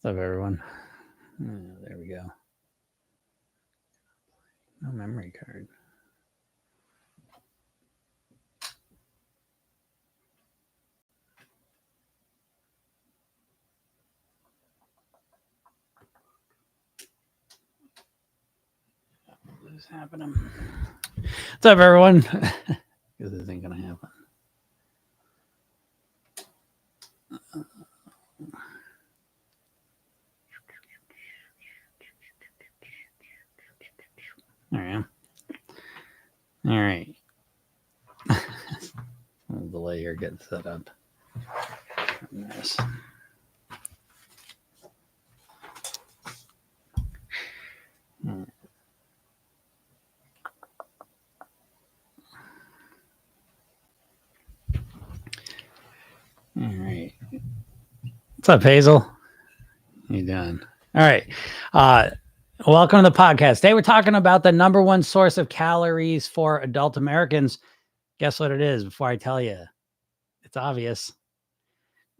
up, everyone? There we go. No memory card. What is happening? What's up, everyone? This isn't gonna happen. There I am. All right. I'll delay here, get set up. Nice. All right. What's up, Hazel? How you doing? All right. Welcome to the podcast. Today we're talking about the number one source of calories for adult Americans. Guess what it is before I tell you? It's obvious.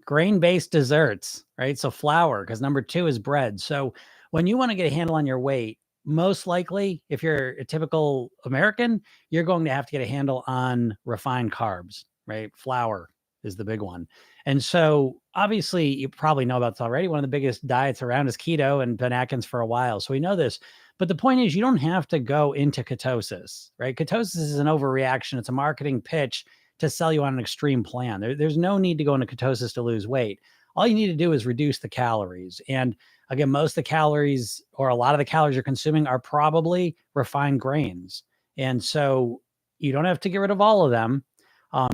Grain-based desserts, right? So flour, because number two is bread. So when you want to get a handle on your weight, most likely, if you're a typical American, you're going to have to get a handle on refined carbs, right? Flour is the big one. And so obviously you probably know about this already. One of the biggest diets around is keto and been Atkins for a while. So we know this, but the point is you don't have to go into ketosis, right? Ketosis is an overreaction. It's a marketing pitch to sell you on an extreme plan. There's no need to go into ketosis to lose weight. All you need to do is reduce the calories. And again, most of the calories or a lot of the calories you're consuming are probably refined grains. And so you don't have to get rid of all of them.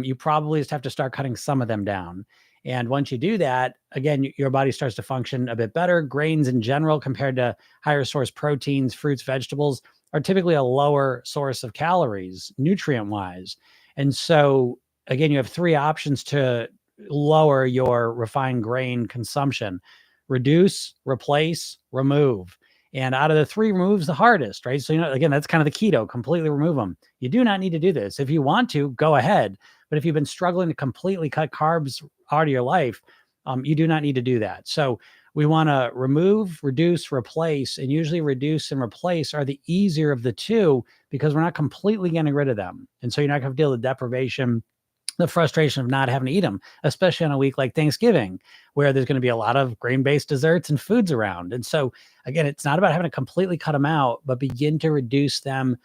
You probably just have to start cutting some of them down. And once you do that, again, your body starts to function a bit better. Grains in general, compared to higher source proteins, fruits, vegetables, are typically a lower source of calories, nutrient-wise. And so, again, you have three options to lower your refined grain consumption: reduce, replace, remove. And out of the three, remove's the hardest, right? So, again, that's kind of the keto, completely remove them. You do not need to do this. If you want to, go ahead. But if you've been struggling to completely cut carbs out of your life, you do not need to do that. So we want to remove, reduce, replace, and usually reduce and replace are the easier of the two because we're not completely getting rid of them. And so you're not going to deal with deprivation, the frustration of not having to eat them, especially on a week like Thanksgiving, where there's going to be a lot of grain-based desserts and foods around. And so, again, it's not about having to completely cut them out, but begin to reduce them,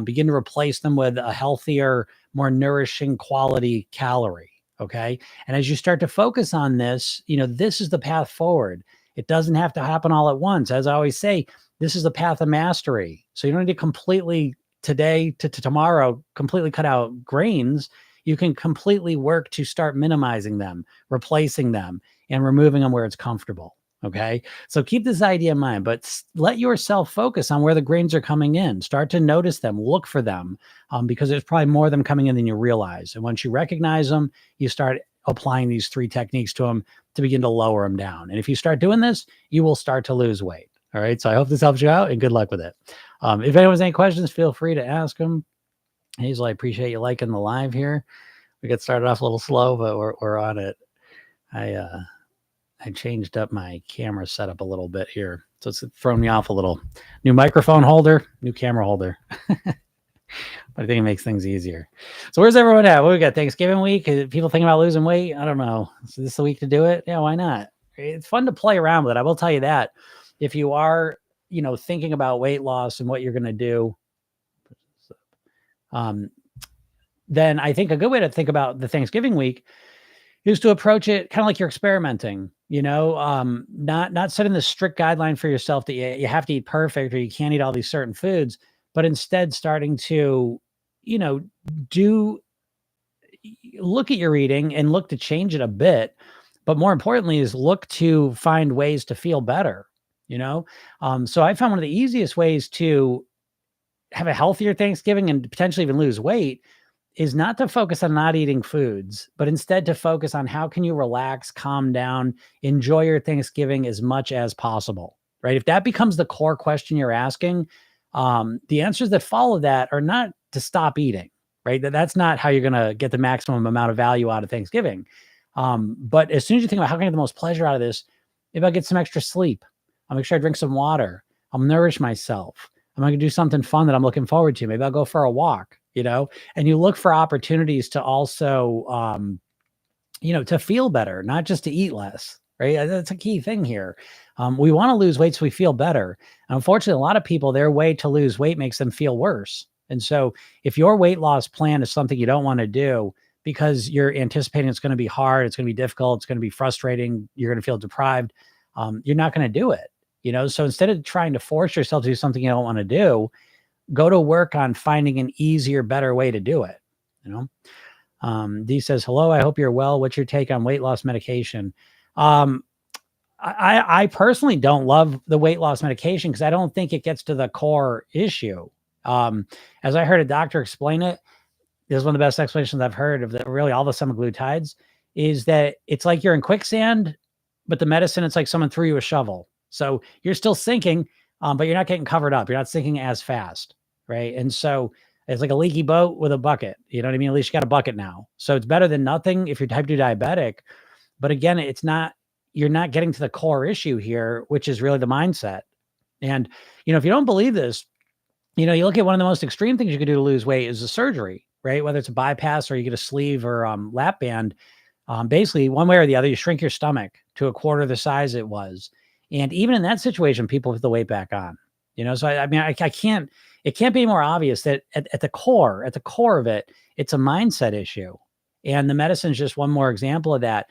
begin to replace them with a healthier, more nourishing quality calorie. Okay. And as you start to focus on this, this is the path forward. It doesn't have to happen all at once. As I always say, this is the path of mastery. So you don't need to completely today to tomorrow, completely cut out grains. You can completely work to start minimizing them, replacing them, and removing them where it's comfortable. Okay. So keep this idea in mind, but let yourself focus on where the grains are coming in. Start to notice them, look for them, because there's probably more of them coming in than you realize. And once you recognize them, you start applying these three techniques to them to begin to lower them down. And if you start doing this, you will start to lose weight. All right. So I hope this helps you out and good luck with it. If anyone has any questions, feel free to ask them. Hazel, I appreciate you liking the live here. We got started off a little slow, but we're on it. I changed up my camera setup a little bit here. So it's thrown me off a little. New microphone holder, new camera holder. But I think it makes things easier. So where's everyone at? What we got? Thanksgiving week? People thinking about losing weight? I don't know. Is this the week to do it? Yeah, why not? It's fun to play around with it. I will tell you that. If you are, thinking about weight loss and what you're going to do, then I think a good way to think about the Thanksgiving week is to approach it kind of like you're experimenting, not setting the strict guideline for yourself that you have to eat perfect or you can't eat all these certain foods, but instead starting to, look at your eating and look to change it a bit. But more importantly is look to find ways to feel better, So I found one of the easiest ways to have a healthier Thanksgiving and potentially even lose weight is not to focus on not eating foods, but instead to focus on how can you relax, calm down, enjoy your Thanksgiving as much as possible, right? If that becomes the core question you're asking, the answers that follow that are not to stop eating, right? That's not how you're going to get the maximum amount of value out of Thanksgiving. But as soon as you think about how can I get the most pleasure out of this, Maybe I'll get some extra sleep. I'll make sure I drink some water. I'll nourish myself. I'm going to do something fun that I'm looking forward to. Maybe I'll go for a walk, and you look for opportunities to also, to feel better, not just to eat less, right? That's a key thing here. We want to lose weight so we feel better. And unfortunately, a lot of people, their way to lose weight makes them feel worse. And so if your weight loss plan is something you don't want to do because you're anticipating it's going to be hard, it's going to be difficult, it's going to be frustrating, you're going to feel deprived, you're not going to do it. So instead of trying to force yourself to do something you don't want to do, go to work on finding an easier, better way to do it. Dee says, hello, I hope you're well. What's your take on weight loss medication? I personally don't love the weight loss medication because I don't think it gets to the core issue. As I heard a doctor explain it, this is one of the best explanations I've heard of really all the semaglutides, is that it's like you're in quicksand, but the medicine, it's like someone threw you a shovel. So you're still sinking, but you're not getting covered up. You're not sinking as fast, right? And so it's like a leaky boat with a bucket. You know what I mean? At least you got a bucket now. So it's better than nothing if you're type 2 diabetic. But again, you're not getting to the core issue here, which is really the mindset. And, if you don't believe this, you look at one of the most extreme things you could do to lose weight is a surgery, right? Whether it's a bypass or you get a sleeve or lap band, basically one way or the other, you shrink your stomach to a quarter the size it was. And even in that situation, people put the weight back on, so I can't, it can't be more obvious that at the core of it, it's a mindset issue. And the medicine is just one more example of that.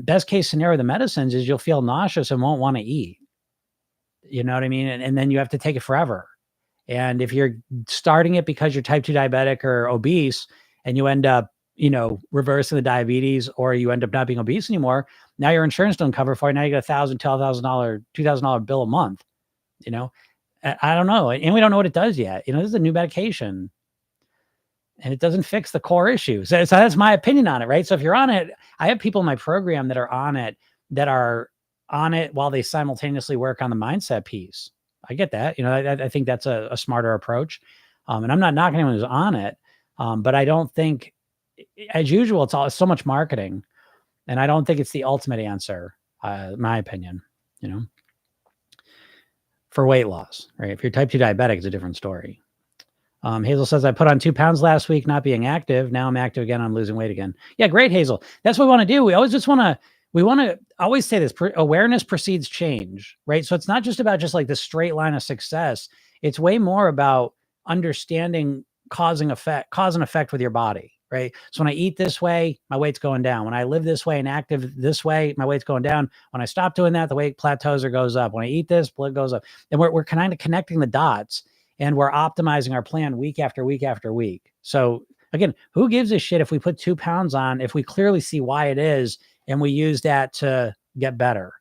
Best case scenario, the medicines is you'll feel nauseous and won't want to eat. You know what I mean? And then you have to take it forever. And if you're starting it because you're type 2 diabetic or obese and you end up, reversing the diabetes, or you end up not being obese anymore, now your insurance don't cover for it. Now you get $1,000, $12,000, $2,000 bill a month. I don't know. And we don't know what it does yet. This is a new medication and it doesn't fix the core issues. So that's my opinion on it, right? So if you're on it, I have people in my program that are on it while they simultaneously work on the mindset piece. I get that. I think that's a smarter approach. And I'm not knocking anyone who's on it. But I don't think, as usual, it's so much marketing. And I don't think it's the ultimate answer, my opinion, for weight loss, right? If you're type 2 diabetic, it's a different story. Hazel says, I put on 2 pounds last week, not being active. Now I'm active again. I'm losing weight again. Yeah, great, Hazel. That's what we want to do. We want to always say this, awareness precedes change, right? So it's not just about just like the straight line of success. It's way more about understanding cause and effect with your body, right? So when I eat this way, my weight's going down. When I live this way and active this way, my weight's going down. When I stop doing that, the weight plateaus or goes up. When I eat this, blood goes up. And we're kind of connecting the dots, and we're optimizing our plan week after week after week. So again, who gives a shit if we put 2 pounds on, if we clearly see why it is, and we use that to get better?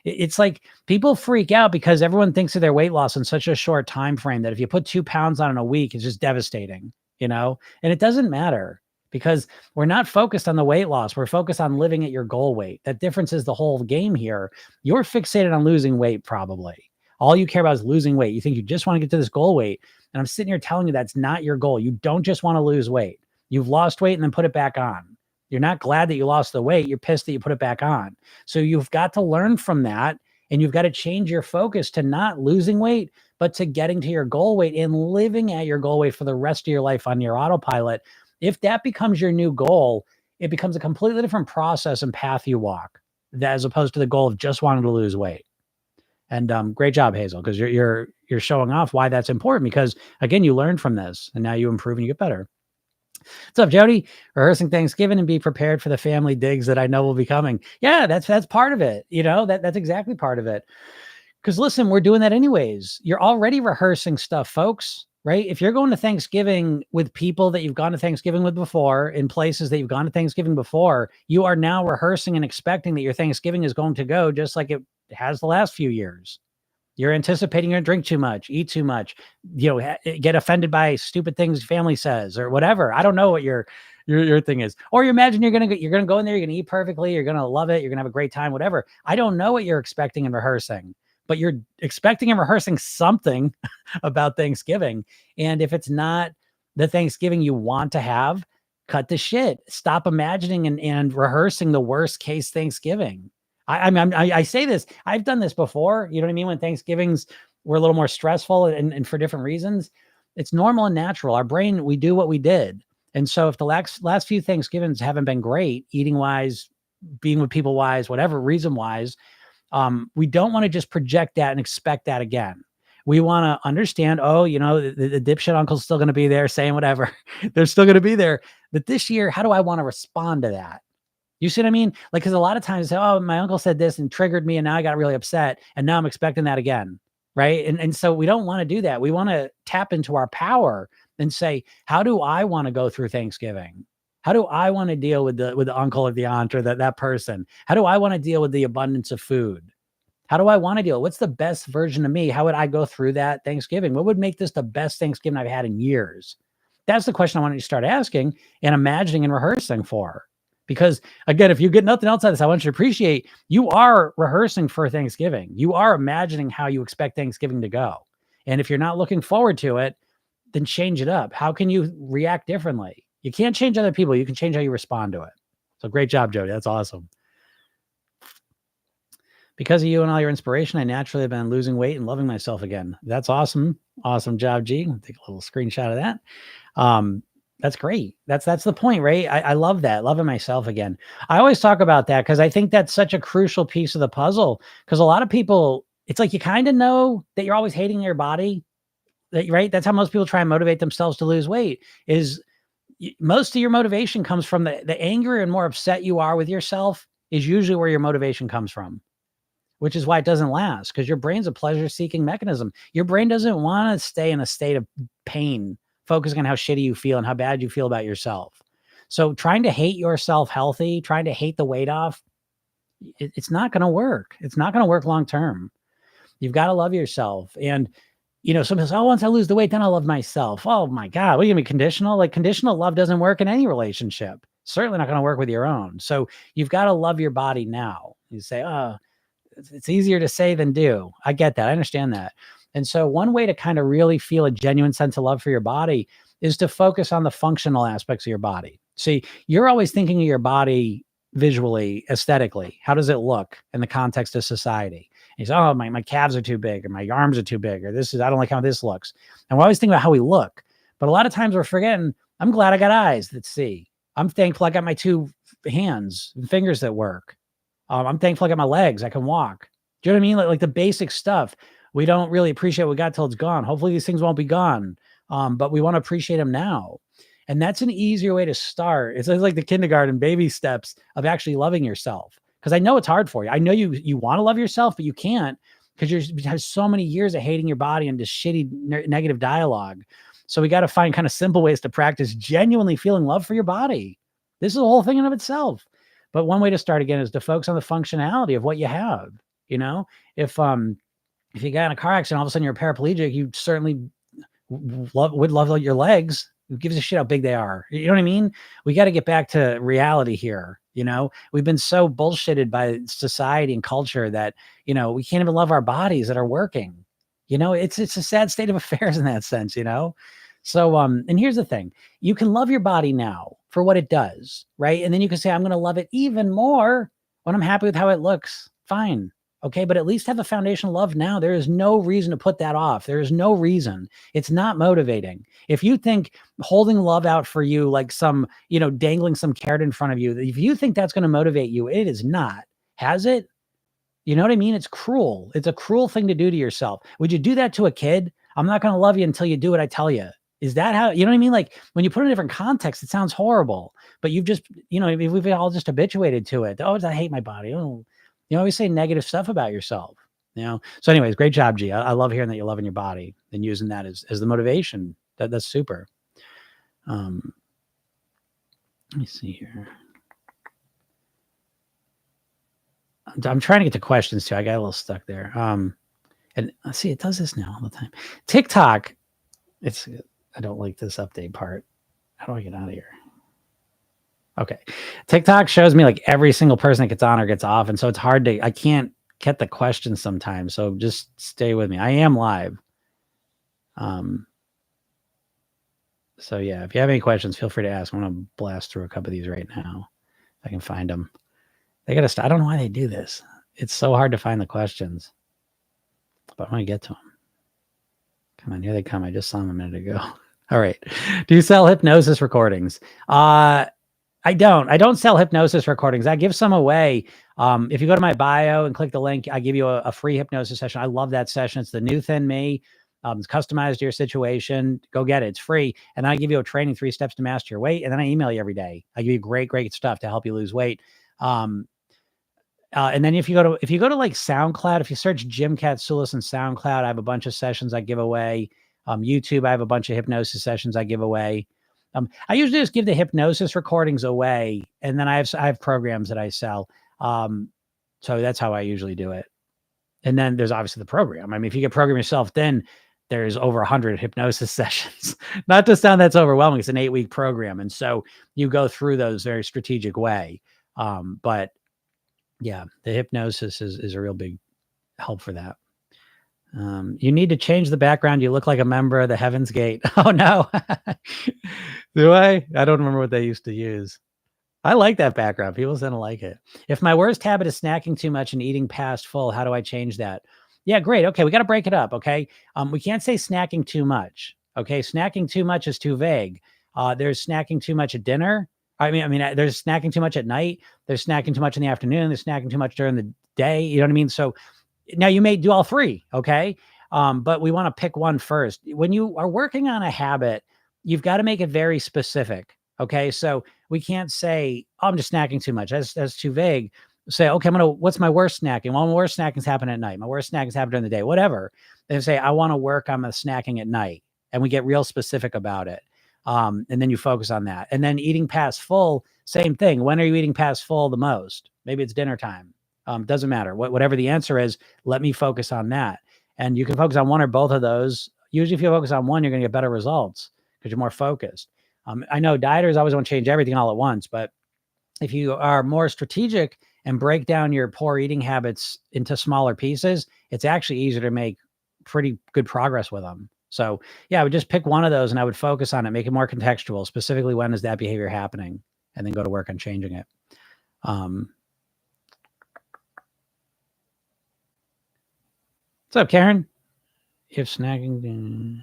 It's like people freak out because everyone thinks of their weight loss in such a short time frame that if you put 2 pounds on in a week, it's just devastating, and it doesn't matter because we're not focused on the weight loss. We're focused on living at your goal weight. That difference is the whole game here. You're fixated on losing weight, probably. All you care about is losing weight. You think you just want to get to this goal weight. And I'm sitting here telling you that's not your goal. You don't just want to lose weight. You've lost weight and then put it back on. You're not glad that you lost the weight. You're pissed that you put it back on. So you've got to learn from that, and you've got to change your focus to not losing weight, but to getting to your goal weight and living at your goal weight for the rest of your life on your autopilot. If that becomes your new goal, it becomes a completely different process and path you walk, as opposed to the goal of just wanting to lose weight. And great job, Hazel, because you're showing off why that's important. Because again, you learned from this, and now you improve and you get better. What's up, Jody? Rehearsing Thanksgiving and be prepared for the family digs that I know will be coming. Yeah, that's part of it. That's exactly part of it. Because listen, we're doing that anyways. You're already rehearsing stuff, folks, right? If you're going to Thanksgiving with people that you've gone to Thanksgiving with before, in places that you've gone to Thanksgiving before, you are now rehearsing and expecting that your Thanksgiving is going to go just like it has the last few years. You're anticipating you're going to drink too much, eat too much, get offended by stupid things family says or whatever. I don't know what your thing is. Or you imagine you're going to go in there, you're going to eat perfectly, you're going to love it, you're going to have a great time, whatever. I don't know what you're expecting and rehearsing, but you're expecting and rehearsing something about Thanksgiving. And if it's not the Thanksgiving you want to have, cut the shit. Stop imagining and rehearsing the worst case Thanksgiving. I say this, I've done this before. You know what I mean? When Thanksgivings were a little more stressful and for different reasons, it's normal and natural. Our brain, we do what we did. And so if the last few Thanksgivings haven't been great, eating wise, being with people wise, whatever reason wise, we don't want to just project that and expect that again. We want to understand, oh, the dipshit uncle's still going to be there saying whatever. They're still going to be there. But this year, how do I want to respond to that? You see what I mean? Like, because a lot of times, oh, my uncle said this and triggered me, and now I got really upset, and now I'm expecting that again, right? And so we don't want to do that. We want to tap into our power and say, how do I want to go through Thanksgiving? How do I want to deal with the uncle or the aunt or that person? How do I want to deal with the abundance of food? How do I want to deal? What's the best version of me? How would I go through that Thanksgiving? What would make this the best Thanksgiving I've had in years? That's the question I want you to start asking and imagining and rehearsing for. Because again, if you get nothing else out of this, I want you to appreciate you are rehearsing for Thanksgiving. You are imagining how you expect Thanksgiving to go. And if you're not looking forward to it, then change it up. How can you react differently? You can't change other people. You can change how you respond to it. So great job, Jody. That's awesome. Because of you and all your inspiration, I naturally have been losing weight and loving myself again. That's awesome. Awesome job, G. I'll take a little screenshot of that. That's great. That's the point, right? I love that. Loving myself again. I always talk about that because I think that's such a crucial piece of the puzzle. Because a lot of people, it's like you kind of know that you're always hating your body, right? That's how most people try and motivate themselves to lose weight. Is most of your motivation comes from the angrier and more upset you are with yourself is usually where your motivation comes from. Which is why it doesn't last, because your brain's a pleasure-seeking mechanism. Your brain doesn't want to stay in a state of pain, focusing on how shitty you feel and how bad you feel about yourself. So trying to hate yourself healthy, trying to hate the weight off, it's not going to work. It's not going to work long-term. You've got to love yourself. And, some people say, oh, once I lose the weight, then I'll love myself. Oh my God, what are you going to be conditional? Like conditional love doesn't work in any relationship. Certainly not going to work with your own. So you've got to love your body now. You say, oh, it's easier to say than do. I get that. I understand that. And so one way to kind of really feel a genuine sense of love for your body is to focus on the functional aspects of your body. See, you're always thinking of your body visually, aesthetically. How does it look in the context of society? And you say, oh, my calves are too big, or my arms are too big, or I don't like how this looks. And we're always thinking about how we look. But a lot of times we're forgetting, I'm glad I got eyes that see. I'm thankful I got my 2 hands and fingers that work. I'm thankful I got my legs. I can walk. Do you know what I mean? Like the basic stuff. We don't really appreciate what we got till it's gone. Hopefully these things won't be gone. But we want to appreciate them now. And that's an easier way to start. It's like the kindergarten baby steps of actually loving yourself. Because I know it's hard for you. I know you want to love yourself, but you can't because you have so many years of hating your body and just shitty negative dialogue. So we got to find kind of simple ways to practice genuinely feeling love for your body. This is a whole thing in of itself. But one way to start again is to focus on the functionality of what you have. If you got in a car accident, all of a sudden you're a paraplegic, you certainly would love your legs. Who gives a shit how big they are? You know what I mean? We got to get back to reality here. We've been so bullshitted by society and culture that, we can't even love our bodies that are working. It's a sad state of affairs in that sense, So, and here's the thing, you can love your body now for what it does, right? And then you can say, I'm going to love it even more when I'm happy with how it looks. Fine. Okay. But at least have a foundation of love now. There is no reason to put that off. There is no reason. It's not motivating. If you think holding love out for you, like some, dangling some carrot in front of you, if you think that's going to motivate you, it is not. Has it? You know what I mean? It's cruel. It's a cruel thing to do to yourself. Would you do that to a kid? I'm not going to love you until you do what I tell you. Is that how, you know what I mean? Like when you put it in a different context, it sounds horrible, but you've just, we've all just habituated to it. Oh, I hate my body. Oh, you always say negative stuff about yourself, So anyways, great job, G. I love hearing that you're loving your body and using that as the motivation. That's super. Let me see here. I'm trying to get to questions too. I got a little stuck there. And see, it does this now all the time. TikTok, I don't like this update part. How do I get out of here? Okay. TikTok shows me like every single person that gets on or gets off. And so it's I can't get the questions sometimes. So just stay with me. I am live. So yeah, if you have any questions, feel free to ask. I'm going to blast through a couple of these right now. If I can find them. They got to I don't know why they do this. It's so hard to find the questions, but I'm going to get to them. Come on, here they come. I just saw them a minute ago. All right. Do you sell hypnosis recordings? I don't sell hypnosis recordings. I give some away. If you go to my bio and click the link, I give you a free hypnosis session. I love that session. It's the new thin me. It's customized to your situation. Go get it. It's free. And I give you a training, 3 steps to master your weight. And then I email you every day. I give you great stuff to help you lose weight. And then if you go to like SoundCloud, if you search Jim Katsoulis in SoundCloud, I have a bunch of sessions I give away. YouTube, I have a bunch of hypnosis sessions I give away. I usually just give the hypnosis recordings away, and then I have programs that I sell. So that's how I usually do it. And then there's obviously the program. I mean, if you can program yourself, then there's over 100 hypnosis sessions. Not to sound that's overwhelming. It's an 8-week program, and so you go through those very strategic way. But yeah, the hypnosis is a real big help for that. You need to change the background. You look like a member of the Heaven's Gate. Oh no. Do I? I don't remember what they used to use. I like that background. People tend to like it. If my worst habit is snacking too much and eating past full, how do I change that? Yeah, great. Okay, we got to break it up. Okay, we can't say snacking too much. Okay, snacking too much is too vague. There's snacking too much at dinner. I mean, there's snacking too much at night. There's snacking too much in the afternoon. There's snacking too much during the day. You know what I mean? So now you may do all 3. Okay, but we want to pick one first. When you are working on a habit, you've got to make it very specific. Okay, so we can't say, oh, I'm just snacking too much. That's too vague. Say, okay, what's my worst snacking? Well, my worst snacking's happen at night. My worst snacking's happen during the day, whatever. Then say, I want to work on the snacking at night. And we get real specific about it. And then you focus on that. And then eating past full, same thing. When are you eating past full the most? Maybe it's dinner time. Doesn't matter. Whatever the answer is, let me focus on that. And you can focus on one or both of those. Usually if you focus on one, you're going to get better results because you're more focused. I know dieters always want to change everything all at once, but if you are more strategic and break down your poor eating habits into smaller pieces, it's actually easier to make pretty good progress with them. So yeah, I would just pick one of those and I would focus on it, make it more contextual, specifically when is that behavior happening, and then go to work on changing it. What's up, Karen? If snacking,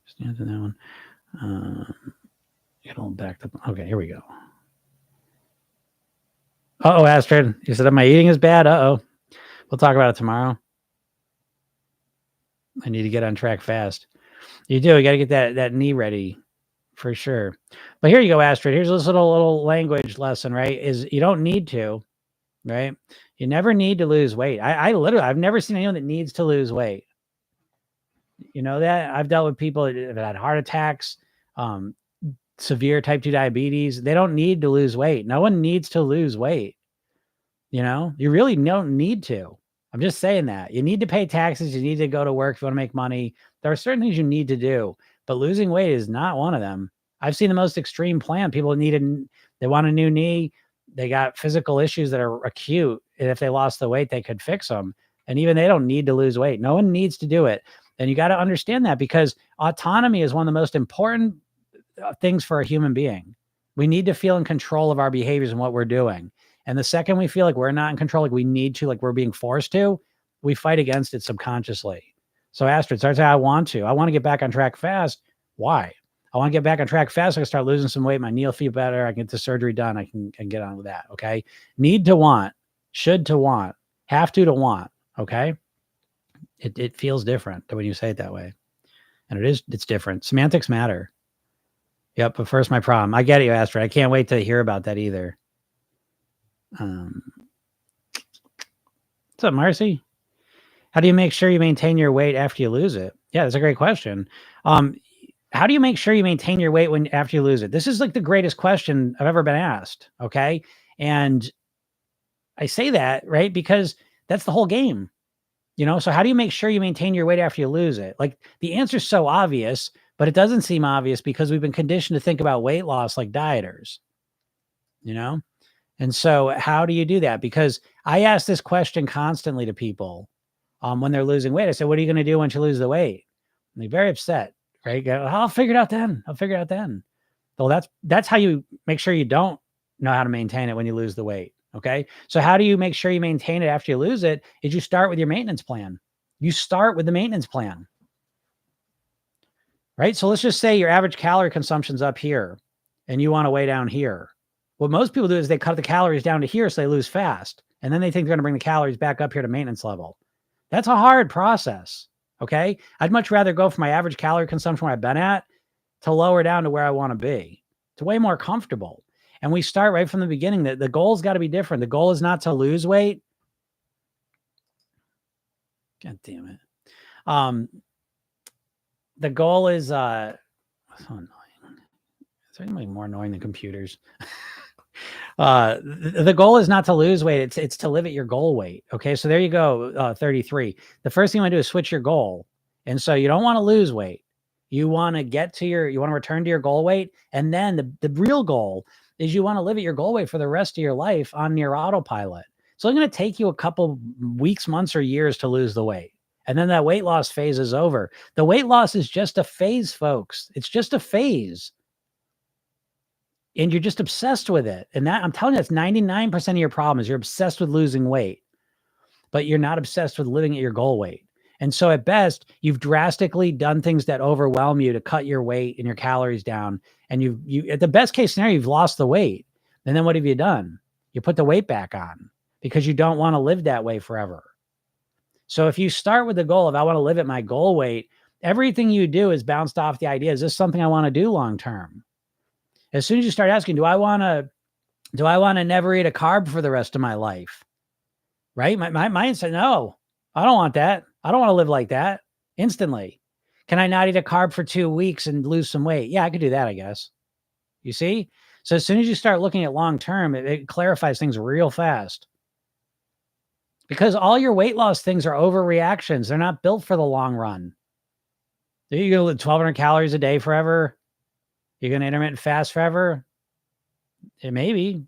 stand to that one. Get all backed up. Okay, here we go. Uh-oh, Astrid. You said my eating is bad? Uh-oh. We'll talk about it tomorrow. I need to get on track fast. You do. You got to get that knee ready for sure. But here you go, Astrid. Here's this little language lesson, right? Is you don't need to, right? You never need to lose weight. I've never seen anyone that needs to lose weight. You know that? I've dealt with people that had heart attacks, severe type 2 diabetes. They don't need to lose weight. No one needs to lose weight. You know, you really don't need to. I'm just saying that. You need to pay taxes. You need to go to work if you want to make money. There are certain things you need to do, but losing weight is not one of them. I've seen the most extreme plan. People they want a new knee. They got physical issues that are acute. And if they lost the weight, they could fix them. And even they don't need to lose weight. No one needs to do it. And you got to understand that, because autonomy is one of the most important things for a human being. We need to feel in control of our behaviors and what we're doing. And the second we feel like we're not in control, like we need to, like we're being forced to, we fight against it subconsciously. So Astrid starts saying, I want to get back on track fast. Why? I want to get back on track fast. I can start losing some weight. My knee will feel better. I can get the surgery done. I can get on with that. Okay. Need to want, should to want, have to want. Okay. It feels different when you say it that way. And it's different. Semantics matter. Yep. But first, my problem. I get it, Astrid. I can't wait to hear about that either. What's up, Marcy? How do you make sure you maintain your weight after you lose it? Yeah, that's a great question. How do you make sure you maintain your weight after you lose it? This is like the greatest question I've ever been asked. Okay. And I say that, right, because that's the whole game. You know, so how do you make sure you maintain your weight after you lose it? Like, the answer is so obvious, but it doesn't seem obvious because we've been conditioned to think about weight loss like dieters, you know? And so how do you do that? Because I ask this question constantly to people when they're losing weight. I say, what are you going to do once you lose the weight? And they're very upset, right? I'll figure it out then. Well, that's how you make sure you don't know how to maintain it when you lose the weight. Okay. So how do you make sure you maintain it after you lose it? Is you start with your maintenance plan. You start with the maintenance plan, right? So let's just say your average calorie consumption's up here and you want to weigh down here. What most people do is they cut the calories down to here so they lose fast. And then they think they're going to bring the calories back up here to maintenance level. That's a hard process. Okay. I'd much rather go from my average calorie consumption where I've been at to lower down to where I want to be. It's way more comfortable. And we start right from the beginning that the goal's got to be different. The goal is not to lose weight. God damn it. The goal is so annoying. Is there anybody more annoying than computers? The goal is not to lose weight. It's to live at your goal weight. Okay. So there you go. 33. The first thing you want to do is switch your goal. And so you don't want to lose weight. You want to you want to return to your goal weight. And then the real goal is you want to live at your goal weight for the rest of your life on your autopilot. So it's going to take you a couple weeks, months, or years to lose the weight. And then that weight loss phase is over. The weight loss is just a phase, folks. It's just a phase. And you're just obsessed with it. And that, I'm telling you, that's 99% of your problem is you're obsessed with losing weight, but you're not obsessed with living at your goal weight. And so at best, you've drastically done things that overwhelm you to cut your weight and your calories down. And you at the best case scenario, you've lost the weight. And then what have you done? You put the weight back on because you don't want to live that way forever. So if you start with the goal of, I want to live at my goal weight, everything you do is bounced off the idea, is this something I want to do long-term? As soon as you start asking, do I want to never eat a carb for the rest of my life? Right? My mind said, no, I don't want that. I don't want to live like that instantly. Can I not eat a carb for 2 weeks and lose some weight? Yeah, I could do that, I guess. You see? So as soon as you start looking at long-term, it clarifies things real fast. Because all your weight loss things are overreactions. They're not built for the long run. Are you going to live 1,200 calories a day forever? You're going to intermittent fast forever? Maybe.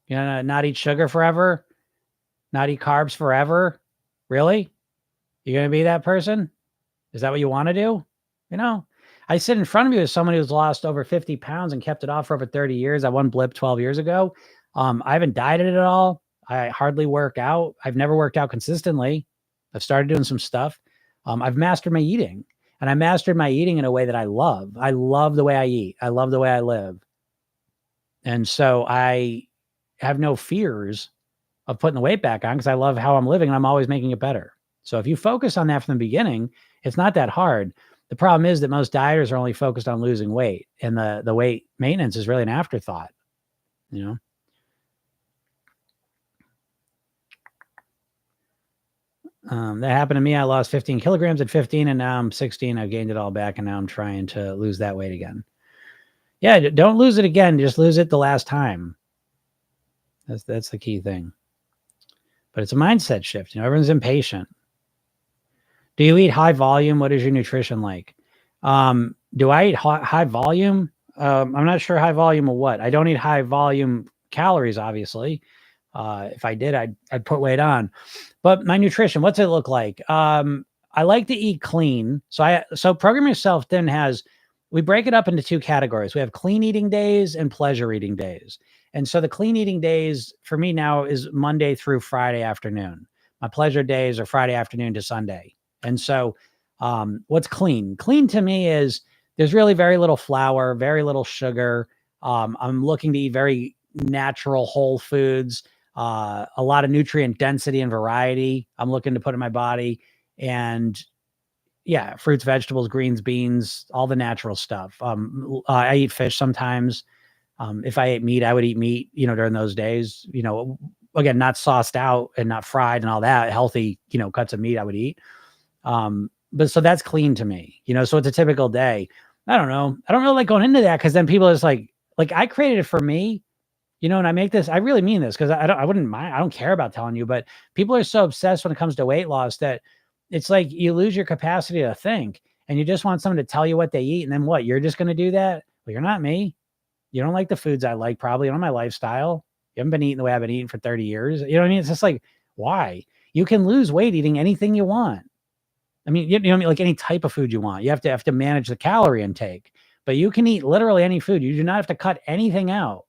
You're going to not eat sugar forever? Not eat carbs forever? Really? You're going to be that person? Is that what you want to do? You know, I sit in front of you as someone who's lost over 50 pounds and kept it off for over 30 years. I won blip 12 years ago. I haven't dieted at all. I hardly work out. I've never worked out consistently. I've started doing some stuff. I've mastered my eating, and I mastered my eating in a way that I love. I love the way I eat. I love the way I live. And so I have no fears of putting the weight back on because I love how I'm living and I'm always making it better. So if you focus on that from the beginning, it's not that hard. The problem is that most dieters are only focused on losing weight, and the weight maintenance is really an afterthought, you know? That happened to me. I lost 15 kilograms at 15 and now I'm 16. I've gained it all back and now I'm trying to lose that weight again. Yeah, don't lose it again. Just lose it the last time. That's the key thing. But it's a mindset shift. You know, everyone's impatient. Do you eat high volume? What is your nutrition like? Do I eat high volume? I'm not sure high volume of what. I don't eat high volume calories, obviously. If I did, I'd put weight on. But my nutrition, what's it look like? I like to eat clean. So Program Yourself then we break it up into 2 categories. We have clean eating days and pleasure eating days. And so the clean eating days for me now is Monday through Friday afternoon. My pleasure days are Friday afternoon to Sunday. And so what's clean? Clean to me is there's really very little flour, very little sugar. I'm looking to eat very natural whole foods. A lot of nutrient density and variety I'm looking to put in my body. And yeah, fruits, vegetables, greens, beans, all the natural stuff. I eat fish sometimes. If I ate meat, I would eat meat, during those days, again, not sauced out and not fried and all that, healthy, cuts of meat I would eat. But so that's clean to me, so it's a typical day. I don't know. I don't really like going into that because then people are just like I created it for me. And I make this, I really mean this because I wouldn't mind. I don't care about telling you, but people are so obsessed when it comes to weight loss that it's like you lose your capacity to think and you just want someone to tell you what they eat. And then what? You're just going to do that? Well, you're not me. You don't like the foods I like, probably. You don't know my lifestyle. You haven't been eating the way I've been eating for 30 years. You know what I mean? It's just like, why? You can lose weight eating anything you want. I mean, you know what I mean? Like any type of food you want. You have to manage the calorie intake, but you can eat literally any food. You do not have to cut anything out.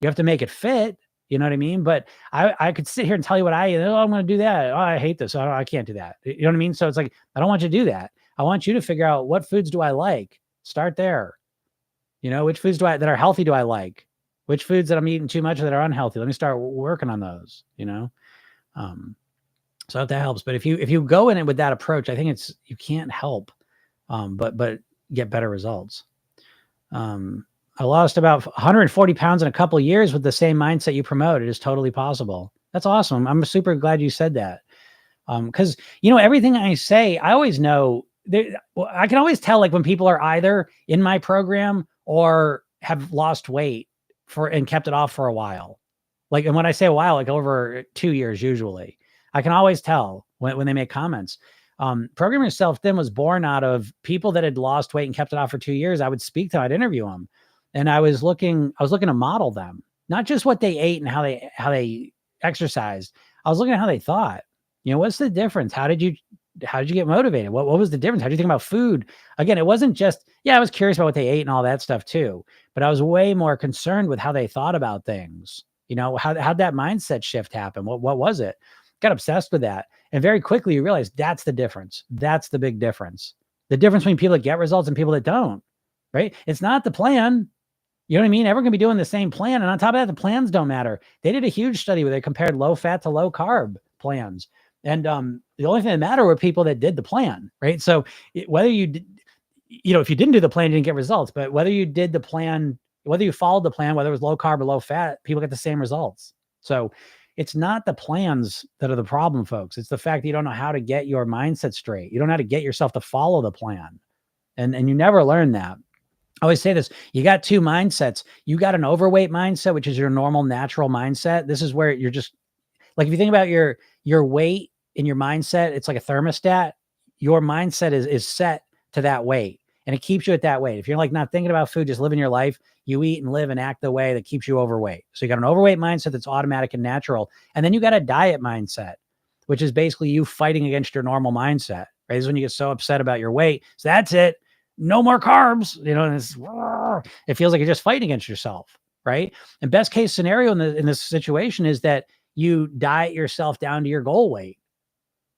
You have to make it fit. You know what I mean? But I could sit here and tell you what I'm going to do that. Oh, I hate this. I can't do that. You know what I mean? So it's like, I don't want you to do that. I want you to figure out what foods do I like? Start there. Which foods that are healthy do I like? Which foods that I'm eating too much that are unhealthy? Let me start working on those, so if that helps. But if you go in it with that approach, I think you can't help, but get better results. I lost about 140 pounds in a couple of years with the same mindset you promote. It is totally possible. That's awesome. I'm super glad you said that. Because everything I say, I always know. I can always tell, like, when people are either in my program or have lost weight and kept it off for a while. Like, and when I say a while, like over 2 years, usually, I can always tell when they make comments. Program Yourself Thin was born out of people that had lost weight and kept it off for 2 years. I would speak to them, I'd interview them, and I was looking to model them, not just what they ate and how they exercised. I was looking at how they thought. What's the difference? How did you get motivated? What was the difference? How do you think about food? Again, it wasn't just, I was curious about what they ate and all that stuff too, but I was way more concerned with how they thought about things. How'd that mindset shift happen? What was it? Got obsessed with that. And very quickly you realize that's the difference. That's the big difference. The difference between people that get results and people that don't, right? It's not the plan. You know what I mean? Everyone can be doing the same plan. And on top of that, the plans don't matter. They did a huge study where they compared low fat to low carb plans. And the only thing that mattered were people that did the plan, right? So whether you did, if you didn't do the plan, you didn't get results. But whether you did the plan, whether you followed the plan, whether it was low carb or low fat, people get the same results. So it's not the plans that are the problem, folks. It's the fact that you don't know how to get your mindset straight. You don't know how to get yourself to follow the plan. And you never learn that. I always say this, you got two mindsets. You got an overweight mindset, which is your normal, natural mindset. This is where you're just, like, if you think about your weight in your mindset, it's like a thermostat. Your mindset is set to that weight, and it keeps you at that weight. If you're like not thinking about food, just living your life, you eat and live and act the way that keeps you overweight. So you got an overweight mindset that's automatic and natural. And then you got a diet mindset, which is basically you fighting against your normal mindset, right? This is when you get so upset about your weight. So that's it. No more carbs, and it feels like you're just fighting against yourself, right? And best case scenario in this situation is that you diet yourself down to your goal weight.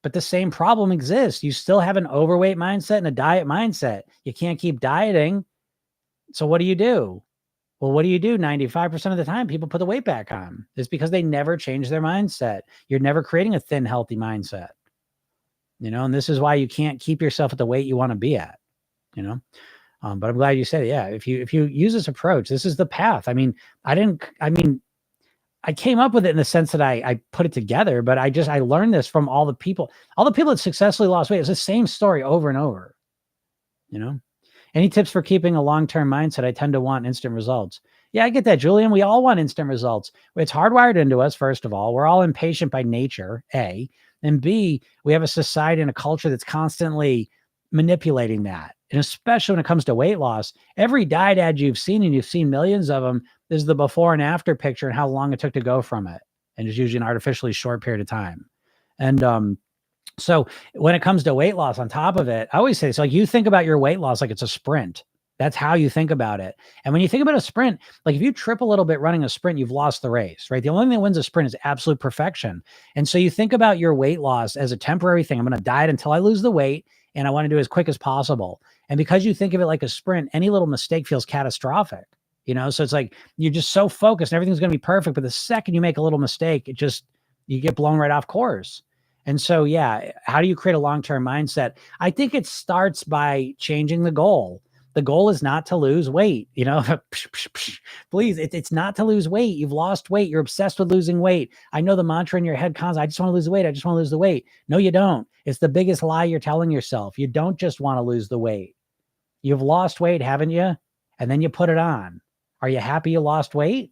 But the same problem exists. You still have an overweight mindset and a diet mindset. You can't keep dieting. So what do? Well, what do you do? 95% of the time, people put the weight back on. It's because they never change their mindset. You're never creating a thin, healthy mindset. And this is why you can't keep yourself at the weight you want to be at. But I'm glad you said it. Yeah. If you use this approach, this is the path. I came up with it in the sense that I put it together, but I learned this from all the people that successfully lost weight. It's the same story over and over. Any tips for keeping a long-term mindset? I tend to want instant results. Yeah, I get that, Julian. We all want instant results. It's hardwired into us. First of all, we're all impatient by nature, A, and B, we have a society and a culture that's constantly manipulating that. And especially when it comes to weight loss, every diet ad you've seen, and you've seen millions of them, is the before and after picture and how long it took to go from it. And it's usually an artificially short period of time. And so when it comes to weight loss on top of it, I always say, so like, you think about your weight loss like it's a sprint. That's how you think about it. And when you think about a sprint, like if you trip a little bit running a sprint, you've lost the race, right? The only thing that wins a sprint is absolute perfection. And so you think about your weight loss as a temporary thing. I'm going to diet until I lose the weight, and I want to do it as quick as possible. And because you think of it like a sprint, any little mistake feels catastrophic, So it's like, you're just so focused and everything's going to be perfect. But the second you make a little mistake, you get blown right off course. And so, yeah, how do you create a long-term mindset? I think it starts by changing the goal. The goal is not to lose weight, please. It's not to lose weight. You've lost weight. You're obsessed with losing weight. I know the mantra in your head constantly, I just want to lose the weight. I just want to lose the weight. No, you don't. It's the biggest lie you're telling yourself. You don't just want to lose the weight. You've lost weight, haven't you? And then you put it on. Are you happy you lost weight?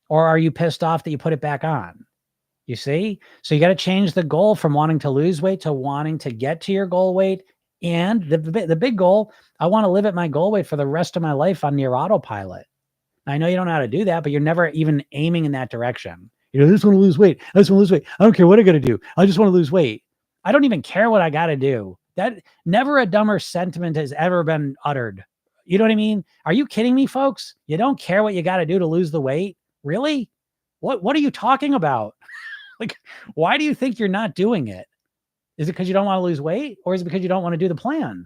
Or are you pissed off that you put it back on? You see? So you got to change the goal from wanting to lose weight to wanting to get to your goal weight. And the big goal, I want to live at my goal weight for the rest of my life on near autopilot. I know you don't know how to do that, but you're never even aiming in that direction. I just want to lose weight. I just want to lose weight. I don't care what I got to do. I just want to lose weight. I don't even care what I got to do. That never a dumber sentiment has ever been uttered. You know what I mean? Are you kidding me, folks? You don't care what you got to do to lose the weight? Really? What are you talking about? Like, why do you think you're not doing it? Is it because you don't want to lose weight, or is it because you don't want to do the plan?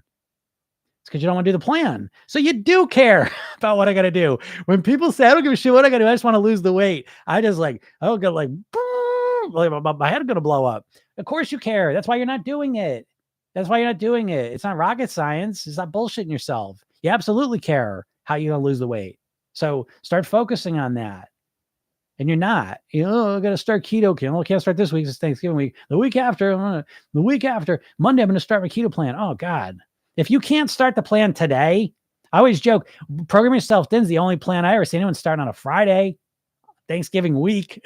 It's because you don't want to do the plan. So you do care about what I got to do. When people say, I don't give a shit what I got to do, I just want to lose the weight. I just like, oh, go like, my head going to blow up. Of course you care. That's why you're not doing it. That's why you're not doing it. It's not rocket science. It's not bullshitting yourself. You absolutely care how you're going to lose the weight. So start focusing on that. And you're not. I got to start keto. I can't start this week. It's Thanksgiving week. The week after, Monday, I'm going to start my keto plan. Oh, God. If you can't start the plan today, I always joke, program yourself thin is the only plan I ever see anyone start on a Friday, Thanksgiving week.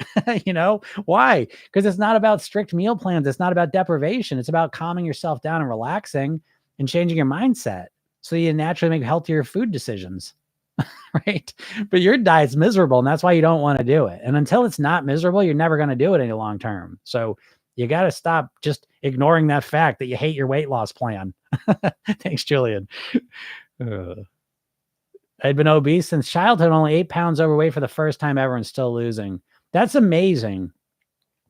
Why? Because it's not about strict meal plans. It's not about deprivation. It's about calming yourself down and relaxing and changing your mindset so you naturally make healthier food decisions. Right. But your diet's miserable, and that's why you don't want to do it. And until it's not miserable, you're never going to do it any long term. So you got to stop just ignoring that fact that you hate your weight loss plan. Thanks, Julian. I'd been obese since childhood, only 8 pounds overweight for the first time ever and still losing. That's amazing.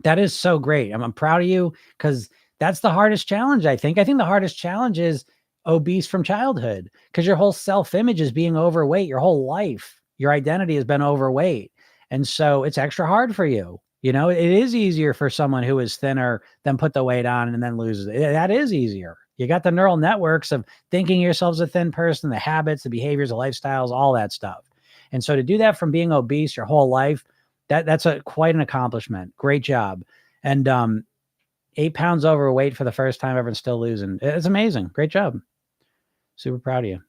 That is so great. I'm proud of you, because that's the hardest challenge, I think. I think the hardest challenge is obese from childhood, because your whole self-image is being overweight. Your whole life, your identity has been overweight. And so it's extra hard for you. It is easier for someone who is thinner than put the weight on and then loses it. That is easier. You got the neural networks of thinking yourself as a thin person, the habits, the behaviors, the lifestyles, all that stuff. And so to do that from being obese your whole life, that's quite an accomplishment. Great job. And 8 pounds overweight for the first time ever and still losing. It's amazing. Great job. Super proud of you.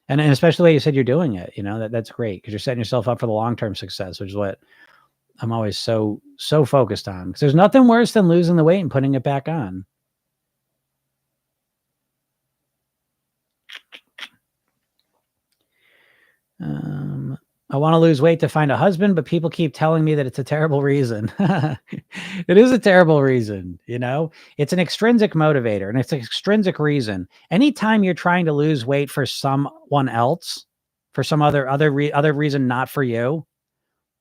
And especially the way you said you're doing it, that's great, because you're setting yourself up for the long-term success, which is what I'm always so focused on, because there's nothing worse than losing the weight and putting it back on. I want to lose weight to find a husband, but people keep telling me that it's a terrible reason. It is a terrible reason. It's an extrinsic motivator, and it's an extrinsic reason. Anytime you're trying to lose weight for someone else, for some other reason, not for you,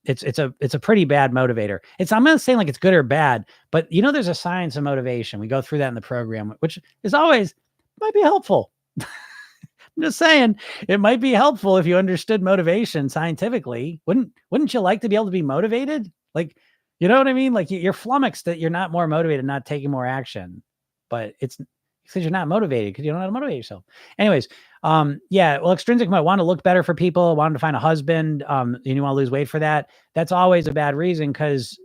it's a pretty bad motivator. I'm not saying like it's good or bad, but there's a science of motivation. We go through that in the program, which is always might be helpful. I'm just saying it might be helpful if you understood motivation scientifically. Wouldn't you like to be able to be motivated? Like, you know what I mean? Like you're flummoxed that you're not more motivated, not taking more action, but it's because you're not motivated, because you don't know how to motivate yourself. Anyways, yeah, well, extrinsic might want to look better for people, want to find a husband, and you want to lose weight for that. That's always a bad reason, because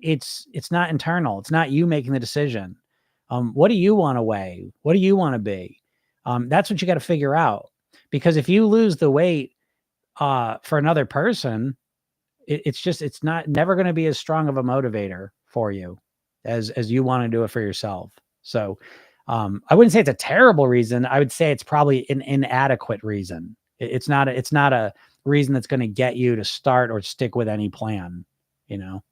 it's not internal. It's not you making the decision. What do you want to weigh? What do you want to be? That's what you got to figure out, because if you lose the weight for another person, it's never going to be as strong of a motivator for you as you want to do it for yourself. So I wouldn't say it's a terrible reason. I would say it's probably an inadequate reason. It's not a reason that's going to get you to start or stick with any plan, And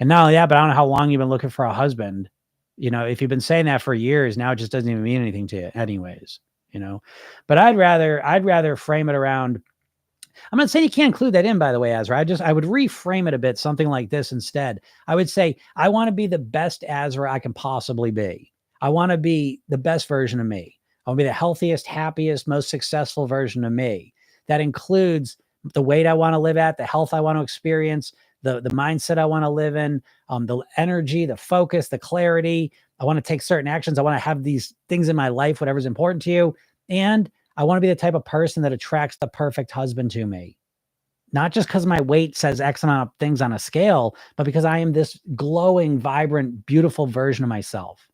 not only that, but I don't know how long you've been looking for a husband. If you've been saying that for years, now it just doesn't even mean anything to you anyways. But I'd rather frame it around. I'm not saying you can't include that in, by the way, Azra. I would reframe it a bit, something like this instead. I would say, I want to be the best Azra I can possibly be. I want to be the best version of me. I want to be the healthiest, happiest, most successful version of me. That includes the weight I want to live at, the health I want to experience, the mindset I want to live in, the energy, the focus, the clarity. I want to take certain actions. I want to have these things in my life, whatever's important to you. And I want to be the type of person that attracts the perfect husband to me. Not just because my weight says X amount of things on a scale, but because I am this glowing, vibrant, beautiful version of myself.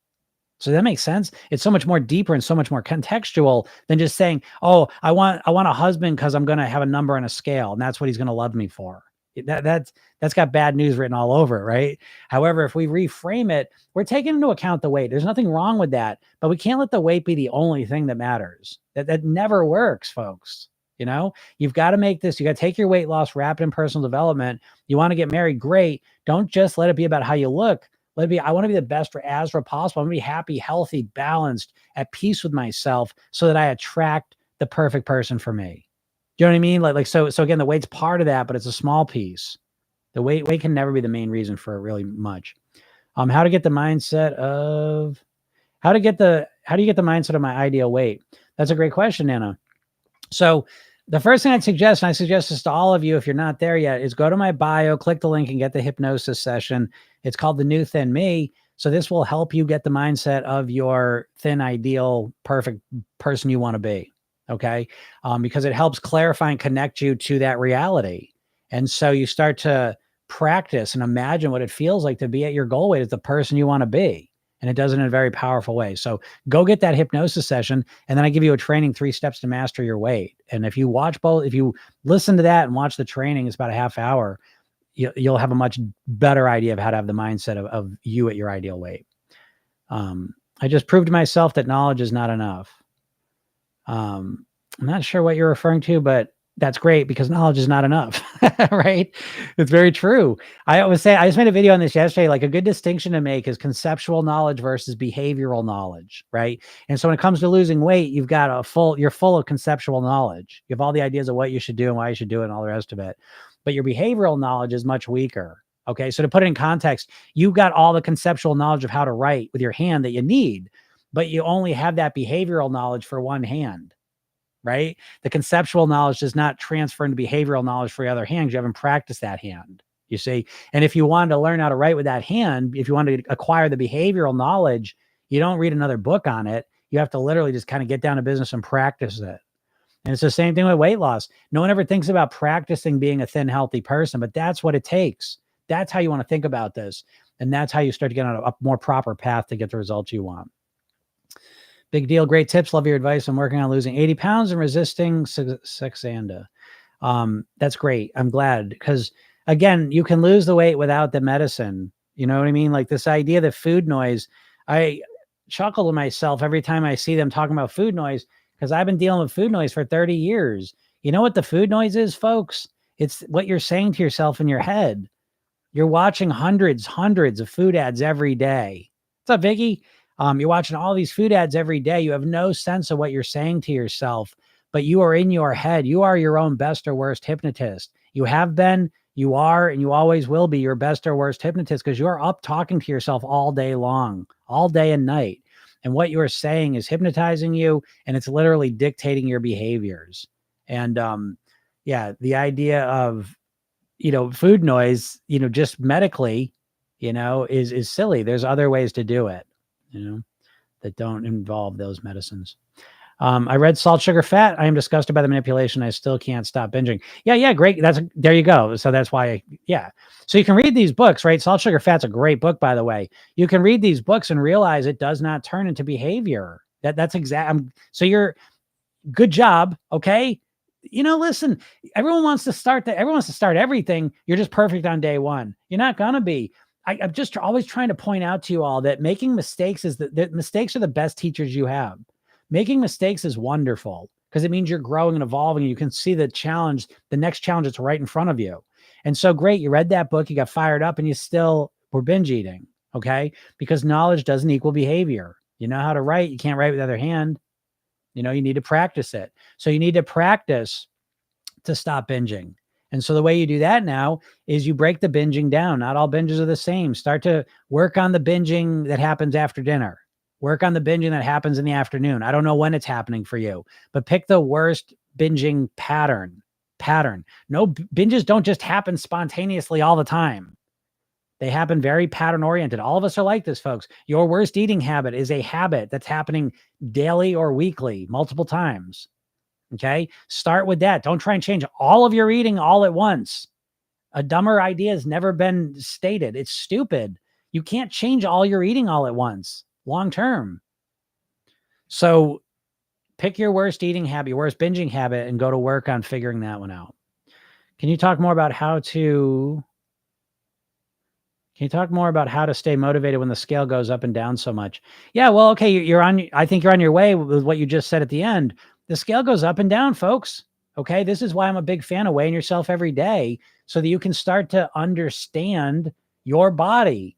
So that makes sense. It's so much more deeper and so much more contextual than just saying, oh, I want a husband because I'm going to have a number on a scale, and that's what he's going to love me for. That's got bad news written all over it, right? However, if we reframe it, we're taking into account the weight. There's nothing wrong with that, but we can't let the weight be the only thing that matters. That never works, folks. You've got to make this, you got to take your weight loss, wrap it in personal development. You want to get married, great. Don't just let it be about how you look. Let it be, I want to be the best for Azra possible. I want to be happy, healthy, balanced, at peace with myself so that I attract the perfect person for me. Do you know what I mean? So again, the weight's part of that, but it's a small piece. The weight can never be the main reason for really much. How to get the mindset of how do you get the mindset of my ideal weight? That's a great question, Anna. So the first thing I'd suggest, and I suggest this to all of you if you're not there yet, is go to my bio, click the link and get the hypnosis session. It's called The New Thin Me. So this will help you get the mindset of your thin, ideal, perfect person you want to be. Okay. Because it helps clarify and connect you to that reality. And so you start to practice and imagine what it feels like to be at your goal weight as the person you want to be. And it does it in a very powerful way. So go get that hypnosis session. And then I give you a training, 3 steps to master your weight. And if you listen to that and watch the training, it's about a half hour, you'll have a much better idea of how to have the mindset of you at your ideal weight. I just proved to myself that knowledge is not enough. I'm not sure what you're referring to, but that's great because knowledge is not enough, right? It's very true. I always say, I just made a video on this yesterday, like a good distinction to make is conceptual knowledge versus behavioral knowledge, right? And so when it comes to losing weight, you're full of conceptual knowledge. You have all the ideas of what you should do and why you should do it and all the rest of it. But your behavioral knowledge is much weaker. Okay. So to put it in context, you've got all the conceptual knowledge of how to write with your hand that you need, but you only have that behavioral knowledge for one hand. Right? The conceptual knowledge does not transfer into behavioral knowledge for your other hand because you haven't practiced that hand, you see? And if you wanted to learn how to write with that hand, if you want to acquire the behavioral knowledge, you don't read another book on it. You have to literally just kind of get down to business and practice it. And it's the same thing with weight loss. No one ever thinks about practicing being a thin, healthy person, but that's what it takes. That's how you want to think about this. And that's how you start to get on a more proper path to get the results you want. Big deal. Great tips. Love your advice. I'm working on losing 80 pounds and resisting Saxenda. That's great. I'm glad because, again, you can lose the weight without the medicine. You know what I mean? Like this idea that food noise, I chuckle to myself every time I see them talking about food noise because I've been dealing with food noise for 30 years. You know what the food noise is, folks? It's what you're saying to yourself in your head. You're watching hundreds of food ads every day. What's up, Vicky? You're watching all these food ads every day. You have no sense of what you're saying to yourself, but you are in your head. You are your own best or worst hypnotist. You have been, you are, and you always will be your best or worst hypnotist because you're up talking to yourself all day long, all day and night. And what you're saying is hypnotizing you, and it's literally dictating your behaviors. And the idea of, food noise, just medically, is silly. There's other ways to do it. That don't involve those medicines. I read Salt, Sugar, Fat. I am disgusted by the manipulation. I still can't stop binging. Yeah, great. There you go. So that's why, So you can read these books, right? Salt, Sugar, Fat's a great book, by the way. You can read these books and realize it does not turn into behavior. That's exact. So you're good job. Okay. Listen, everyone wants to start everything. You're just perfect on day one. You're not going to be. I'm just always trying to point out to you all that making mistakes the mistakes are the best teachers you have. Making mistakes is wonderful because it means you're growing and evolving. And you can see the next challenge that's right in front of you. And so great. You read that book, you got fired up and you still were binge eating. Okay. Because knowledge doesn't equal behavior. You know how to write. You can't write with the other hand. You need to practice it. So you need to practice to stop binging. And so the way you do that now is you break the binging down. Not all binges are the same. Start to work on the binging that happens after dinner. Work on the binging that happens in the afternoon. I don't know when it's happening for you, but pick the worst binging pattern. No, binges don't just happen spontaneously all the time. They happen very pattern oriented. All of us are like this, folks. Your worst eating habit is a habit that's happening daily or weekly, multiple times. Okay. Start with that. Don't try and change all of your eating all at once. A dumber idea has never been stated. It's stupid. You can't change all your eating all at once, long term. So pick your worst eating habit, your worst binging habit, and go to work on figuring that one out. Can you talk more about how to stay motivated when the scale goes up and down so much? Yeah, well, okay, I think you're on your way with what you just said at the end. The scale goes up and down, folks. Okay. This is why I'm a big fan of weighing yourself every day so that you can start to understand your body.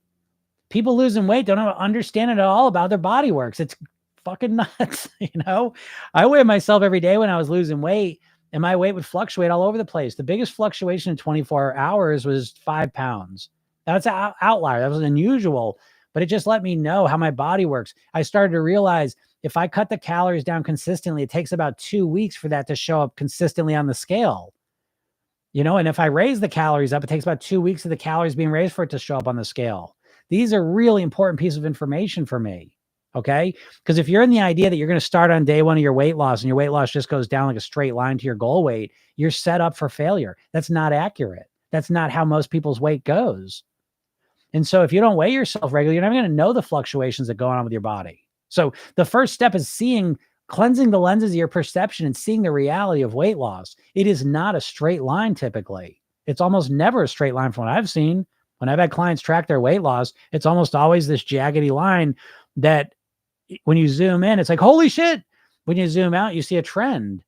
People losing weight don't understand at all about their body works. It's fucking nuts. I weigh myself every day when I was losing weight. and my weight would fluctuate all over the place. The biggest fluctuation in 24 hours was 5 pounds. That's an outlier. That was unusual, but it just let me know how my body works. I started to realize if I cut the calories down consistently, it takes about 2 weeks for that to show up consistently on the scale. And if I raise the calories up, it takes about 2 weeks of the calories being raised for it to show up on the scale. These are really important pieces of information for me. Okay. Because if you're in the idea that you're going to start on day one of your weight loss and your weight loss just goes down like a straight line to your goal weight, you're set up for failure. That's not accurate. That's not how most people's weight goes. And so if you don't weigh yourself regularly, you're never going to know the fluctuations that go on with your body. So the first step is cleansing the lenses of your perception and seeing the reality of weight loss. It is not a straight line typically. It's almost never a straight line from what I've seen. When I've had clients track their weight loss, it's almost always this jaggedy line that when you zoom in, it's like, holy shit. When you zoom out, you see a trend,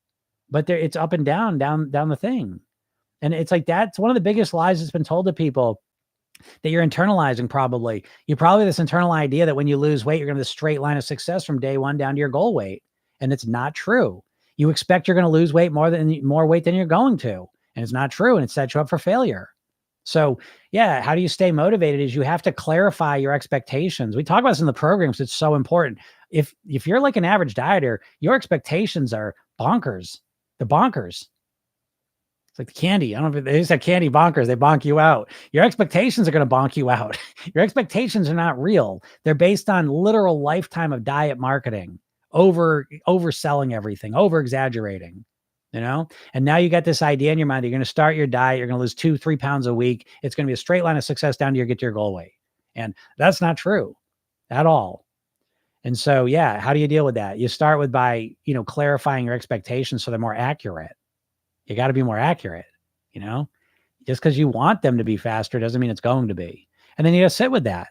but it's up and down the thing. And it's like, that's one of the biggest lies that's been told to people that you're internalizing. Probably this internal idea that when you lose weight, you're going to have a straight line of success from day one down to your goal weight. And it's not true. You expect you're going to lose weight more weight than you're going to. And it's not true. And it sets you up for failure. So yeah, how do you stay motivated is you have to clarify your expectations. We talk about this in the programs. It's so important. If you're like an average dieter, your expectations are bonkers. They're bonkers. It's like the candy. I don't know if they said candy bonkers. They bonk you out. Your expectations are going to bonk you out. Your expectations are not real. They're based on literal lifetime of diet marketing, overselling everything, over exaggerating. And now you got this idea in your mind. You're going to start your diet. You're going to lose 2-3 pounds a week. It's going to be a straight line of success down to get to your goal weight. And that's not true at all. And so, yeah, how do you deal with that? You start with by clarifying your expectations so they're more accurate. You got to be more accurate, just because you want them to be faster doesn't mean it's going to be. And then you just sit with that.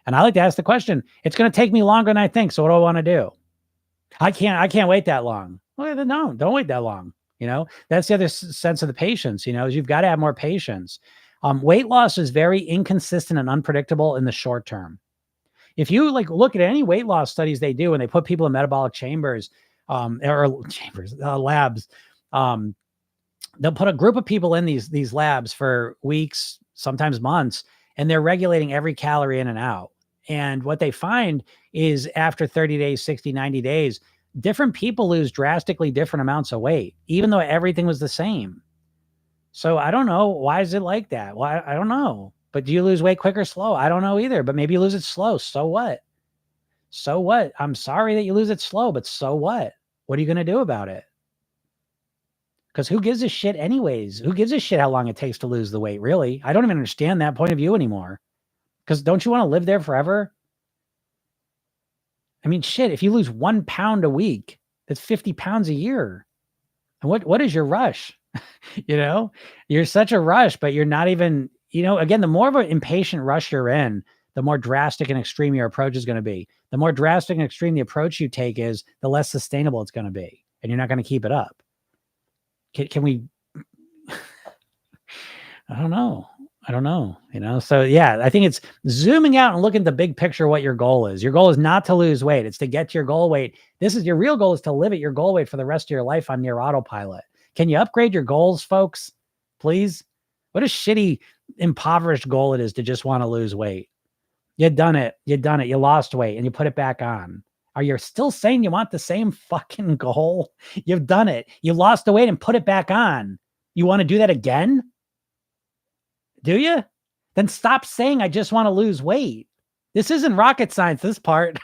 And I like to ask the question, it's going to take me longer than I think. So what do I want to do? I can't wait that long. Well, then no, don't wait that long. That's the other sense of the patience, is you've got to have more patience. Weight loss is very inconsistent and unpredictable in the short term. If you look at any weight loss studies they do, and they put people in metabolic labs, they'll put a group of people in these labs for weeks, sometimes months, and they're regulating every calorie in and out. And what they find is after 30 days, 60, 90 days, different people lose drastically different amounts of weight, even though everything was the same. So I don't know. Why is it like that? Well, I don't know. But do you lose weight quick or slow? I don't know either, but maybe you lose it slow. So what? So what? I'm sorry that you lose it slow, but so what? What are you going to do about it? Because who gives a shit anyways? Who gives a shit how long it takes to lose the weight, really? I don't even understand that point of view anymore. Because don't you want to live there forever? I mean, shit, if you lose 1 pound a week, that's 50 pounds a year. And what is your rush? You're such a rush, but you're not even, again, the more of an impatient rush you're in, the more drastic and extreme your approach is going to be. The more drastic and extreme the approach you take is, the less sustainable it's going to be. And you're not going to keep it up. Can we, I don't know. So yeah, I think it's zooming out and looking at the big picture of what your goal is. Your goal is not to lose weight. It's to get to your goal weight. Your real goal is to live at your goal weight for the rest of your life on near autopilot. Can you upgrade your goals, folks? Please? What a shitty, impoverished goal it is to just want to lose weight. You've done it. You lost weight and you put it back on. Are you still saying you want the same fucking goal? You've done it. You lost the weight and put it back on. You want to do that again? Do you? Then stop saying, I just want to lose weight. This isn't rocket science, this part.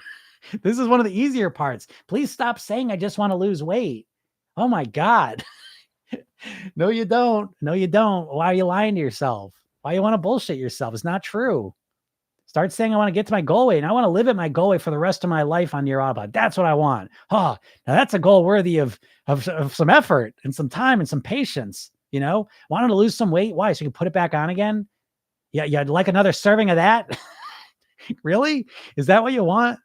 This is one of the easier parts. Please stop saying, I just want to lose weight. Oh my God. No, you don't. Why are you lying to yourself? Why you want to bullshit yourself? It's not true. Start saying, I want to get to my goal weight and I want to live at my goal weight for the rest of my life on your autopilot. That's what I want. Oh, now that's a goal worthy of some effort and some time and some patience. Wanting to lose some weight. Why? So you can put it back on again? Yeah. You'd like another serving of that? Really? Is that what you want?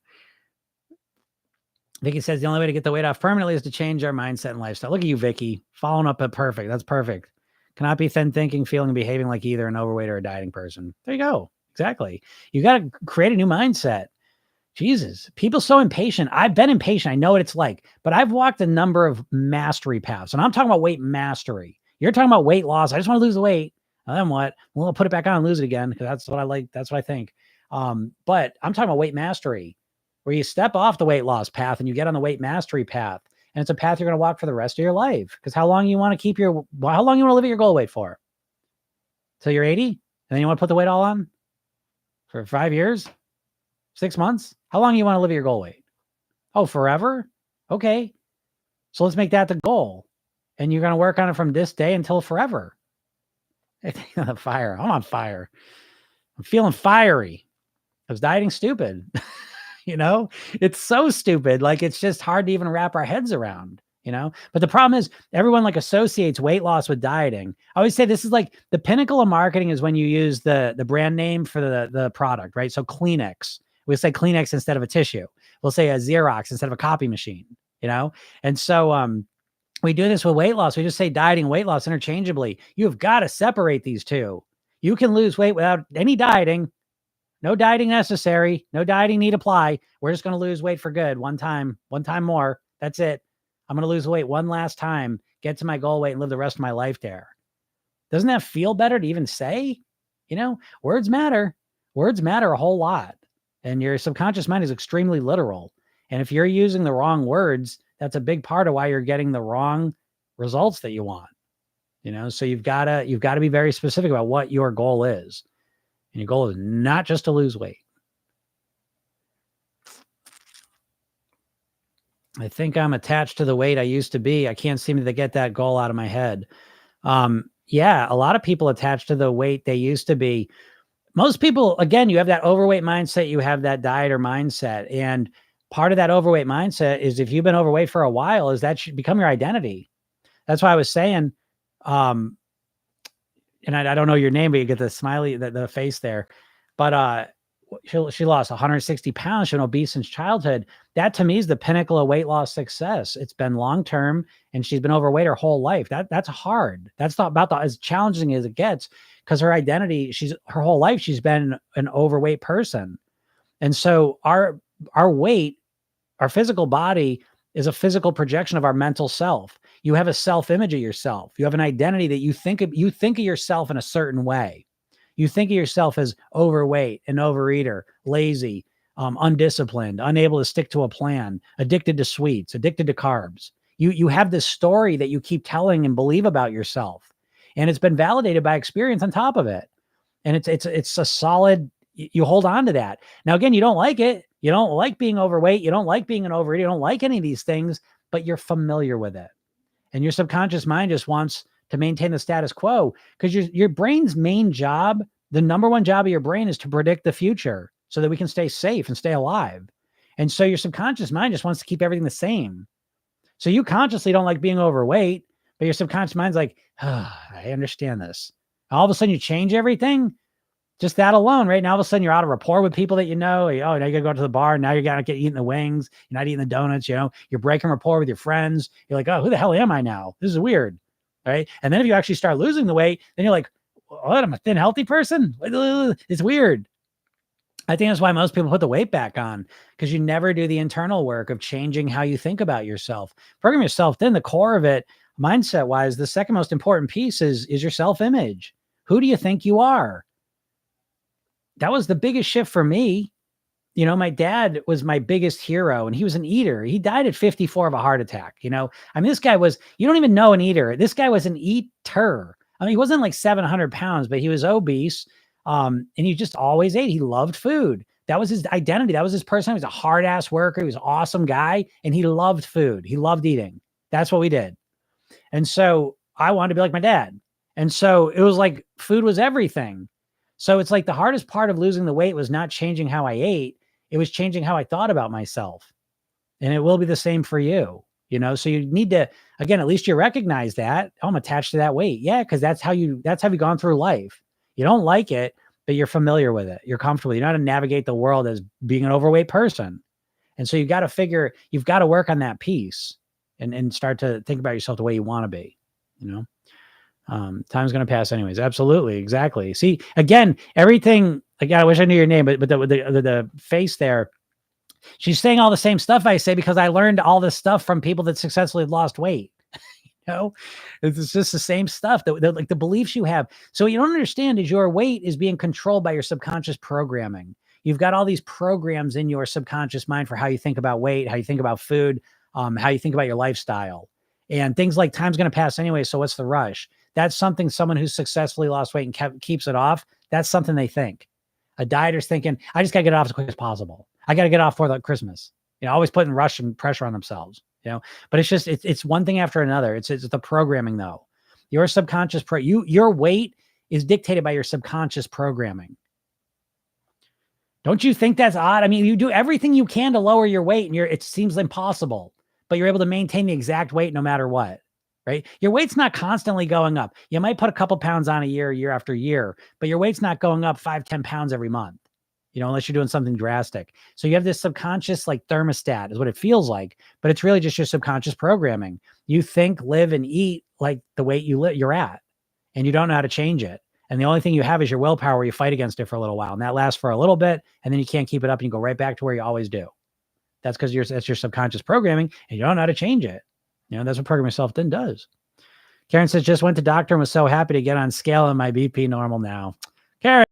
Vicky says the only way to get the weight off permanently is to change our mindset and lifestyle. Look at you, Vicky. Following up at perfect. That's perfect. Cannot be thin thinking, feeling, and behaving like either an overweight or a dieting person. There you go. Exactly. You got to create a new mindset. Jesus, people so impatient. I've been impatient. I know what it's like, but I've walked a number of mastery paths, and I'm talking about weight mastery. You're talking about weight loss. I just want to lose the weight. And then what? Well, I'll put it back on and lose it again because that's what I like. That's what I think. But I'm talking about weight mastery, where you step off the weight loss path and you get on the weight mastery path, and it's a path you're going to walk for the rest of your life. Because how long you want to live at your goal weight for? Till you're 80, and then you want to put the weight all on for 5 years? 6 months? How long do you want to live at your goal weight? Oh, forever? Okay. So let's make that the goal. And you're going to work on it from this day until forever. I'm fire. I'm on fire. I'm feeling fiery. I was dieting stupid. It's so stupid. Like, it's just hard to even wrap our heads around, but the problem is everyone like associates weight loss with dieting. I always say this is like the pinnacle of marketing is when you use the brand name for the product, right? So Kleenex, we'll say Kleenex instead of a tissue. We'll say a Xerox instead of a copy machine, And so, we do this with weight loss. We just say dieting, weight loss interchangeably. You've got to separate these two. You can lose weight without any dieting. No dieting necessary. No dieting need apply. We're just going to lose weight for good. One time more. That's it. I'm going to lose weight one last time, get to my goal weight and live the rest of my life there. Doesn't that feel better to even say? Words matter. Words matter a whole lot. And your subconscious mind is extremely literal. And if you're using the wrong words, that's a big part of why you're getting the wrong results that you want. So you've got to be very specific about what your goal is. And your goal is not just to lose weight. I think I'm attached to the weight I used to be. I can't seem to get that goal out of my head. Yeah, a lot of people attached to the weight they used to be. Most people, again, you have that overweight mindset, you have that dieter mindset. And part of that overweight mindset is if you've been overweight for a while, is that should become your identity. That's why I was saying, and I don't know your name, but you get the smiley, the face there. But she lost 160 pounds. She's been obese since childhood. That to me is the pinnacle of weight loss success. It's been long-term and she's been overweight her whole life. That's hard. That's not about as challenging as it gets because her identity, her whole life, she's been an overweight person. And so our weight, our physical body is a physical projection of our mental self. You have a self-image of yourself. You have an identity that you think of yourself in a certain way. You think of yourself as overweight, an overeater, lazy, undisciplined, unable to stick to a plan, addicted to sweets, addicted to carbs. You have this story that you keep telling and believe about yourself. And it's been validated by experience on top of it. And it's a solid, you hold on to that. Now, again, you don't like it. You don't like being overweight. You don't like being an overeater. You don't like any of these things, but you're familiar with it. And your subconscious mind just wants to maintain the status quo because your brain's main job, the number one job of your brain is to predict the future so that we can stay safe and stay alive. And so your subconscious mind just wants to keep everything the same. So you consciously don't like being overweight, but your subconscious mind's like, I understand this. All of a sudden you change everything. Just that alone, right? Now, all of a sudden, you're out of rapport with people that you know. Oh, now you got to go to the bar. Now you're going to get eating the wings. You're not eating the donuts. You're breaking rapport with your friends. You're like, oh, who the hell am I now? This is weird. Right. And then if you actually start losing the weight, then you're like, what? I'm a thin, healthy person. It's weird. I think that's why most people put the weight back on because you never do the internal work of changing how you think about yourself. Program yourself thin. The core of it, mindset wise, the second most important piece is your self-image. Who do you think you are? That was the biggest shift for me. My dad was my biggest hero and he was an eater. He died at 54 of a heart attack. This guy was, you don't even know an eater. This guy was an eater. He wasn't like 700 pounds, but he was obese. And he just always ate. He loved food. That was his identity. That was his personality. He was a hard ass worker. He was an awesome guy and he loved food. He loved eating. That's what we did. And so I wanted to be like my dad. And so it was like food was everything. So it's like the hardest part of losing the weight was not changing how I ate. It was changing how I thought about myself. And it will be the same for you, so you need to, again, at least you recognize that I'm attached to that weight. Yeah. Cause that's how you've gone through life. You don't like it, but you're familiar with it. You're comfortable. You know how to navigate the world as being an overweight person. And so you've got to work on that piece and start to think about yourself the way you want to be, time's going to pass anyways. Absolutely. Exactly. See, again, everything, again, I wish I knew your name, but the face there, She's saying all the same stuff I say because I learned all this stuff from people that successfully lost weight. You know, it's just the same stuff that like the beliefs you have. So what you don't understand is your weight is being controlled by your subconscious programming. You've got all these programs in your subconscious mind for how you think about weight, how you think about food, how you think about your lifestyle, and things like time's going to pass anyway. So what's the rush? That's something someone who's successfully lost weight and keeps it off. That's something they think. A dieter's thinking, I just got to get it off as quick as possible. I got to get off for like Christmas. You know, always putting rush and pressure on themselves. You know, but it's just it's one thing after another. It's the programming though. Your subconscious your weight is dictated by your subconscious programming. Don't you think that's odd? I mean, you do everything you can to lower your weight, and it seems impossible, but you're able to maintain the exact weight no matter what, right? Your weight's not constantly going up. You might put a couple pounds on a year after year, but your weight's not going up 5-10 pounds every month. You know, unless you're doing something drastic. So you have this subconscious like thermostat is what it feels like, but it's really just your subconscious programming. You think, live, and eat like the weight you're at, and you don't know how to change it. And the only thing you have is your willpower where you fight against it for a little while. And that lasts for a little bit, and then you can't keep it up and you go right back to where you always do. That's because that's your subconscious programming and you don't know how to change it. You know, that's what Program Yourself Thin does. Karen says, just went to doctor and was so happy to get on scale and my BP normal now. Karen,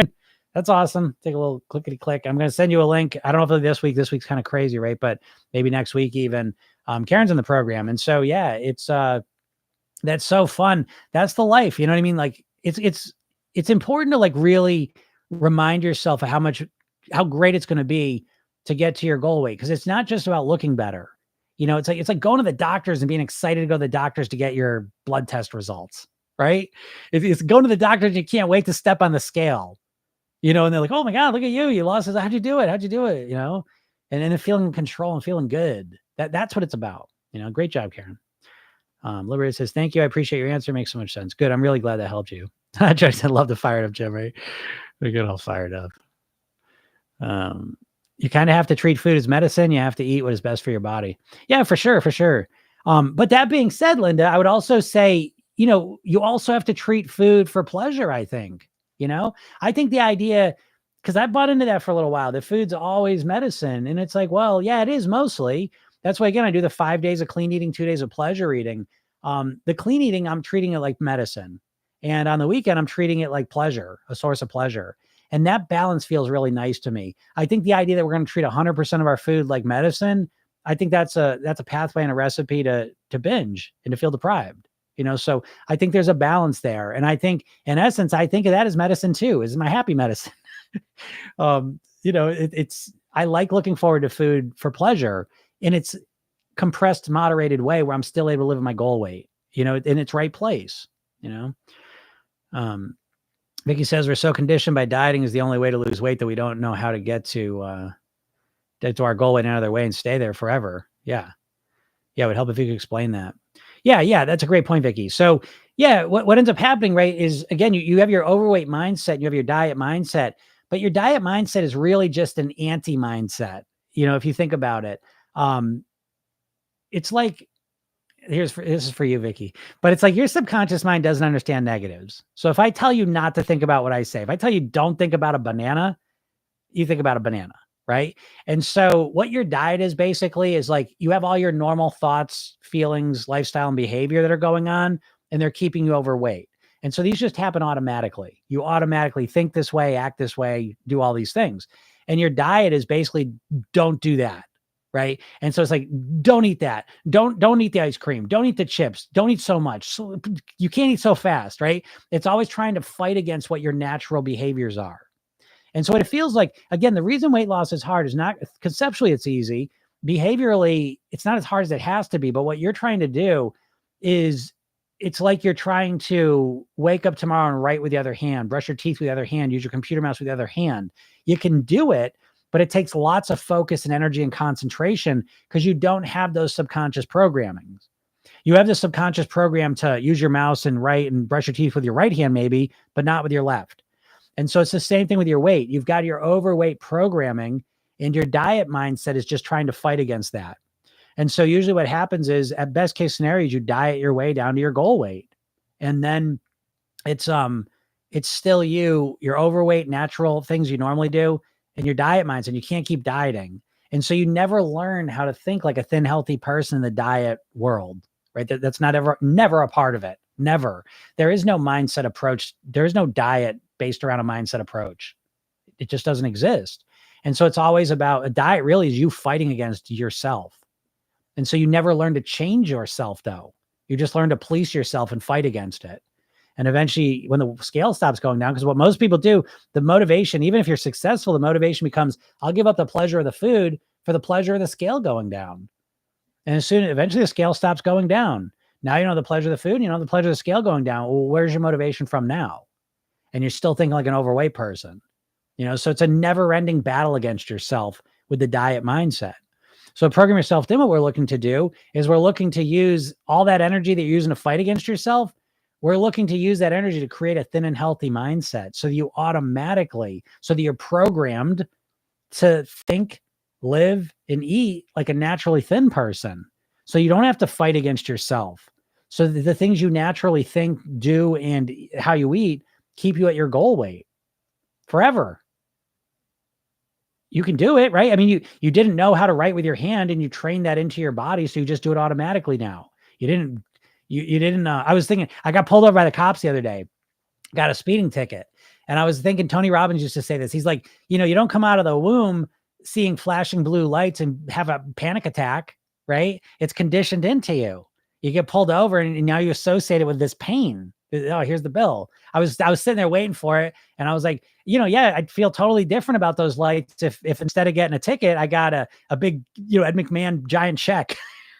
that's awesome. Take a little clickety click. I'm going to send you a link. I don't know if this week's kind of crazy, right? But maybe next week even. Karen's in the program. And so, yeah, it's, that's so fun. That's the life. You know what I mean? Like it's important to like really remind yourself of how great it's going to be to get to your goal weight. Cause it's not just about looking better. You know, it's like going to the doctors and being excited to go to the doctors to get your blood test results, right? It's going to the doctors and you can't wait to step on the scale. You know, and they're like, oh my God, look at you. You lost it. How'd you do it? How'd you do it? You know, and then feeling in control and feeling good. That's what it's about. You know, great job, Karen. Liberated says, thank you. I appreciate your answer. Makes so much sense. Good. I'm really glad that helped you. Joe said, love the fired up, Jim, right? We get all fired up. You kind of have to treat food as medicine. You have to eat what is best for your body. Yeah, for sure. For sure. But that being said, Linda, I would also say, you know, you also have to treat food for pleasure, I think. You know, I think the idea, because I bought into that for a little while, that food's always medicine. And it's like, well, yeah, it is mostly. That's why, again, I do the 5 days of clean eating, 2 days of pleasure eating. The clean eating, I'm treating it like medicine. And on the weekend, I'm treating it like pleasure, a source of pleasure. And that balance feels really nice to me. I think the idea that we're going to treat 100% of our food like medicine, I think that's a pathway and a recipe to binge and to feel deprived. You know, so I think there's a balance there. And I think in essence, I think of that as medicine too, is my happy medicine. You know, I like looking forward to food for pleasure in its compressed, moderated way where I'm still able to live in my goal weight, you know, in its right place, you know? Vicky says we're so conditioned by dieting is the only way to lose weight that we don't know how to get to our goal weight another way and stay there forever. Yeah. Yeah. It would help if you could explain that. Yeah, that's a great point, Vicky. So yeah, what ends up happening, right, is again, you have your overweight mindset, you have your diet mindset, but your diet mindset is really just an anti-mindset. You know, if you think about it, it's like, this is for you, Vicky, but it's like your subconscious mind doesn't understand negatives. So if I tell you not to think about what I say, if I tell you don't think about a banana, you think about a banana. Right. And so what your diet is basically is like you have all your normal thoughts, feelings, lifestyle, and behavior that are going on, and they're keeping you overweight. And so these just happen automatically. You automatically think this way, act this way, do all these things. And your diet is basically don't do that. Right. And so it's like, don't eat that. Don't eat the ice cream. Don't eat the chips. Don't eat so much. So you can't eat so fast. Right. It's always trying to fight against what your natural behaviors are. And so it feels like, again, the reason weight loss is hard is not conceptually it's easy. Behaviorally, it's not as hard as it has to be. But what you're trying to do is it's like you're trying to wake up tomorrow and write with the other hand, brush your teeth with the other hand, use your computer mouse with the other hand. You can do it, but it takes lots of focus and energy and concentration because you don't have those subconscious programmings. You have the subconscious program to use your mouse and write and brush your teeth with your right hand, maybe, but not with your left. And so it's the same thing with your weight. You've got your overweight programming and your diet mindset is just trying to fight against that. And so usually what happens is at best case scenarios, you diet your way down to your goal weight. And then it's still your overweight, natural things you normally do and your diet mindset. You can't keep dieting. And so you never learn how to think like a thin, healthy person in the diet world, right? That's never a part of it. Never. There is no mindset approach. There is no diet based around a mindset approach. It just doesn't exist. And so it's always about a diet really is you fighting against yourself. And so you never learn to change yourself though. You just learn to police yourself and fight against it. And eventually when the scale stops going down, because what most people do, the motivation, even if you're successful, the motivation becomes, I'll give up the pleasure of the food for the pleasure of the scale going down. And eventually the scale stops going down. Now you know the pleasure of the food, you know the pleasure of the scale going down. Well, where's your motivation from now? And you're still thinking like an overweight person. So it's a never ending battle against yourself with the diet mindset. So Program Yourself Thin, what we're looking to do is we're looking to use all that energy that you're using to fight against yourself. We're looking to use that energy to create a thin and healthy mindset. So that you're programmed to think, live, and eat like a naturally thin person. So you don't have to fight against yourself. So the things you naturally think, do, and how you eat keep you at your goal weight forever. You can do it, right? I mean, you didn't know how to write with your hand and you trained that into your body. So you just do it automatically now. You didn't, I was thinking, I got pulled over by the cops the other day, got a speeding ticket. And I was thinking Tony Robbins used to say this. He's like, you don't come out of the womb seeing flashing blue lights and have a panic attack, right? It's conditioned into you. You get pulled over and now you associate it with this pain. Oh, here's the bill. I was sitting there waiting for it. And I was like, yeah, I'd feel totally different about those lights if instead of getting a ticket, I got a big, Ed McMahon giant check,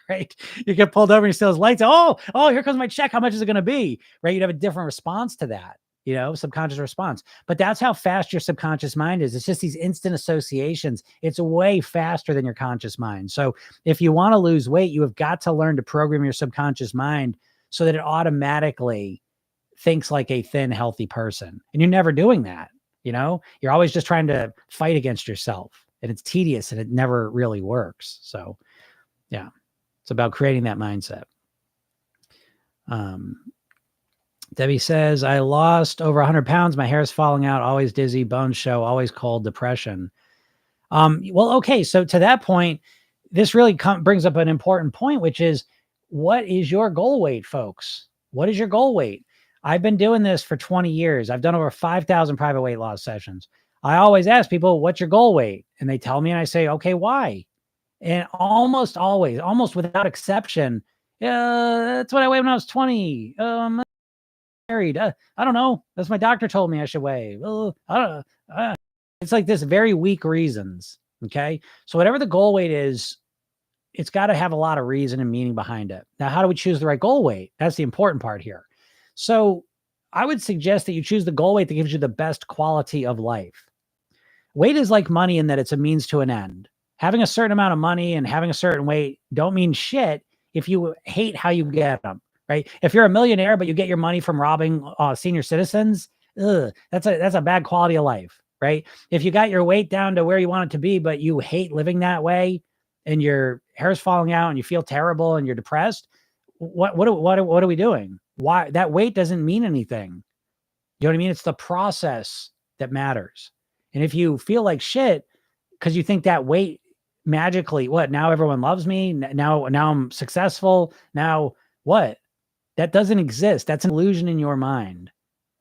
right? You get pulled over and you see those lights. Oh, here comes my check. How much is it going to be? Right? You'd have a different response to that, subconscious response. But that's how fast your subconscious mind is. It's just these instant associations. It's way faster than your conscious mind. So if you want to lose weight, you have got to learn to program your subconscious mind so that it automatically thinks like a thin, healthy person. And you're never doing that. You're always just trying to fight against yourself, and it's tedious and it never really works. So yeah, it's about creating that mindset. Debbie says, I lost over 100 pounds. My hair is falling out, always dizzy, bones show, always cold, depression. Well, okay. So to that point, this really brings up an important point, which is, what is your goal weight, folks? What is your goal weight? I've been doing this for 20 years. I've done over 5,000 private weight loss sessions. I always ask people, what's your goal weight? And they tell me, and I say, okay, why? And almost always, almost without exception, that's what I weighed when I was 20. I'm married. I don't know. That's my doctor told me I should weigh. I don't know. It's like this very weak reasons. Okay. So whatever the goal weight is, it's got to have a lot of reason and meaning behind it. Now, how do we choose the right goal weight? That's the important part here. So I would suggest that you choose the goal weight that gives you the best quality of life. Weight is like money in that it's a means to an end. Having a certain amount of money and having a certain weight don't mean shit if you hate how you get them, right? If you're a millionaire, but you get your money from robbing senior citizens, that's a bad quality of life, right? If you got your weight down to where you want it to be, but you hate living that way and your hair's falling out and you feel terrible and you're depressed, what are we doing? Why? That weight doesn't mean anything. You know what I mean? It's the process that matters. And if you feel like shit because you think that weight magically, now everyone loves me, now I'm successful, now what? That doesn't exist. That's an illusion in your mind.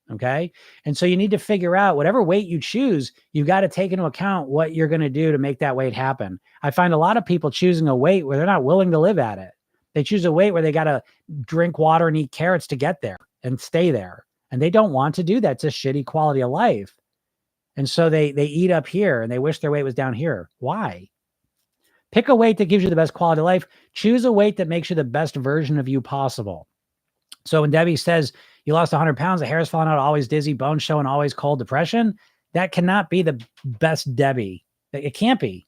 Okay. And so you need to figure out whatever weight you choose, you got to take into account what you're going to do to make that weight happen. I find a lot of people choosing a weight where they're not willing to live at it. They choose a weight where they got to drink water and eat carrots to get there and stay there. And they don't want to do that. It's a shitty quality of life. And so they eat up here and they wish their weight was down here. Why? Pick a weight that gives you the best quality of life. Choose a weight that makes you the best version of you possible. So when Debbie says you lost 100 pounds, the hair is falling out, always dizzy, bones showing, always cold, depression, that cannot be the best Debbie. It can't be,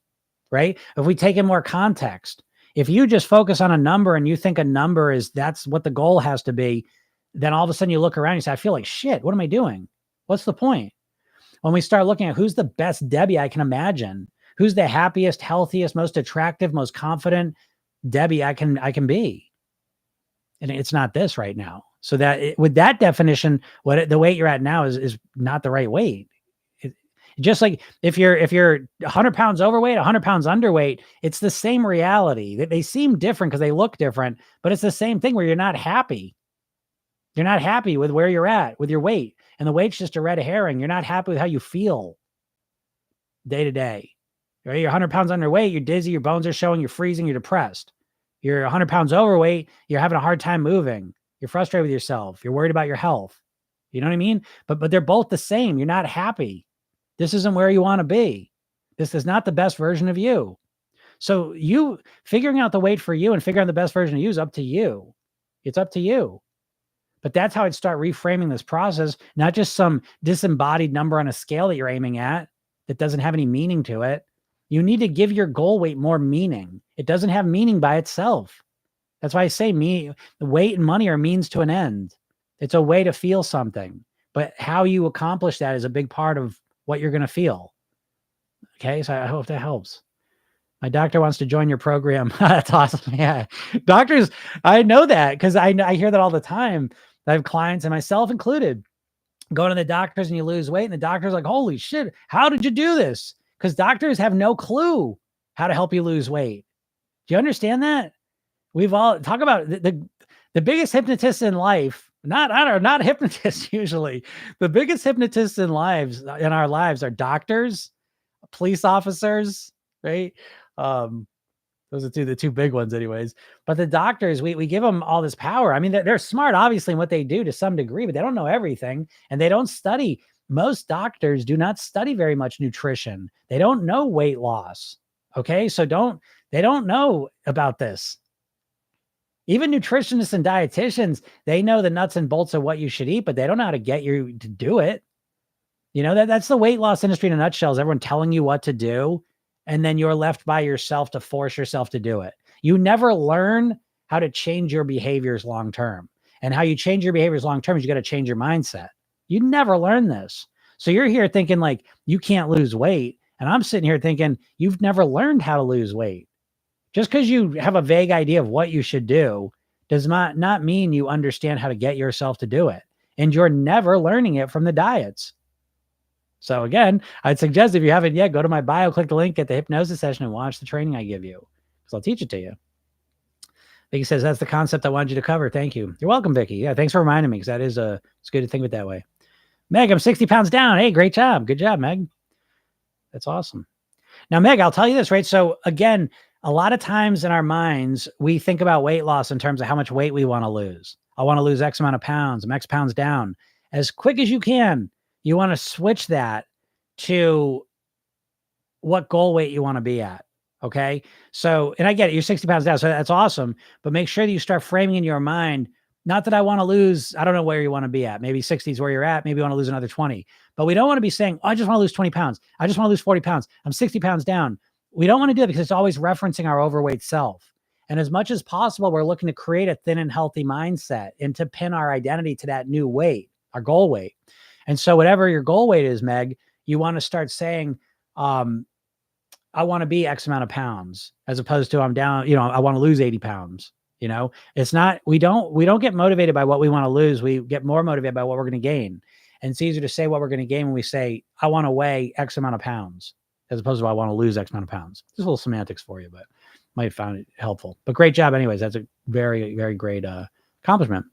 right? If we take in more context, if you just focus on a number and you think a number that's what the goal has to be, then all of a sudden you look around and you say, I feel like shit. What am I doing? What's the point? When we start looking at who's the best Debbie I can imagine, who's the happiest, healthiest, most attractive, most confident Debbie I can be. And it's not this right now. So with that definition, the weight you're at now is not the right weight. Just like if you're 100 pounds overweight, 100 pounds underweight, it's the same reality. They seem different because they look different, but it's the same thing where you're not happy. You're not happy with where you're at with your weight, and the weight's just a red herring. You're not happy with how you feel day to day. Right? You're 100 pounds underweight, you're dizzy, your bones are showing, you're freezing, you're depressed. You're 100 pounds overweight, you're having a hard time moving. You're frustrated with yourself. You're worried about your health. You know what I mean? But they're both the same. You're not happy. This isn't where you want to be. This is not the best version of you. So you figuring out the weight for you and figuring out the best version of you is up to you. It's up to you. But that's how I'd start reframing this process, not just some disembodied number on a scale that you're aiming at that doesn't have any meaning to it. You need to give your goal weight more meaning. It doesn't have meaning by itself. That's why I say the weight and money are means to an end. It's a way to feel something, but how you accomplish that is a big part of what you're going to feel. Okay. So I hope that helps. My doctor wants to join your program. That's awesome. Yeah. Doctors, I know that because I hear that all the time. I have clients and myself included going to the doctors and you lose weight and the doctor's like, holy shit, how did you do this? Because doctors have no clue how to help you lose weight. Do you understand that? We've all talk about the biggest hypnotists in life, not hypnotists usually. The biggest hypnotists in our lives are doctors, police officers, right? Those are the two big ones anyways. But the doctors, we give them all this power. I mean, they're smart, obviously, in what they do to some degree, but they don't know everything. And they don't study. Most doctors do not study very much nutrition. They don't know weight loss. Okay. So they don't know about this. Even nutritionists and dietitians, they know the nuts and bolts of what you should eat, but they don't know how to get you to do it. You know, that's the weight loss industry in a nutshell, is everyone telling you what to do. And then you're left by yourself to force yourself to do it. You never learn how to change your behaviors long-term. And how you change your behaviors long-term is you got to change your mindset. You never learn this. So you're here thinking like you can't lose weight. And I'm sitting here thinking you've never learned how to lose weight. Just because you have a vague idea of what you should do does not mean you understand how to get yourself to do it. And you're never learning it from the diets. So again, I'd suggest if you haven't yet, go to my bio, click the link, get the hypnosis session and watch the training I give you, because I'll teach it to you. Vicky says, that's the concept I wanted you to cover. Thank you. You're welcome, Vicky. Yeah, thanks for reminding me, because it's good to think of it that way. Meg, I'm 60 pounds down. Hey, great job. Good job, Meg. That's awesome. Now, Meg, I'll tell you this, right? So again, a lot of times in our minds, we think about weight loss in terms of how much weight we want to lose. I want to lose X amount of pounds. I'm X pounds down. As quick as you can, you want to switch that to what goal weight you want to be at. Okay. So, and I get it. You're 60 pounds down. So that's awesome. But make sure that you start framing in your mind, not that I want to lose, I don't know where you want to be at. Maybe 60 is where you're at. Maybe you want to lose another 20. But we don't want to be saying, oh, I just want to lose 20 pounds. I just want to lose 40 pounds. I'm 60 pounds down. We don't want to do that because it's always referencing our overweight self. And as much as possible, we're looking to create a thin and healthy mindset and to pin our identity to that new weight, our goal weight. And so whatever your goal weight is, Meg, you want to start saying, I want to be X amount of pounds, as opposed to I'm down, I want to lose 80 pounds. It's not, we don't get motivated by what we want to lose. We get more motivated by what we're going to gain. And it's easier to say what we're going to gain when we say, I want to weigh X amount of pounds, as opposed to I want to lose X amount of pounds. Just a little semantics for you, but might have found it helpful. But great job anyways. That's a very, very great accomplishment.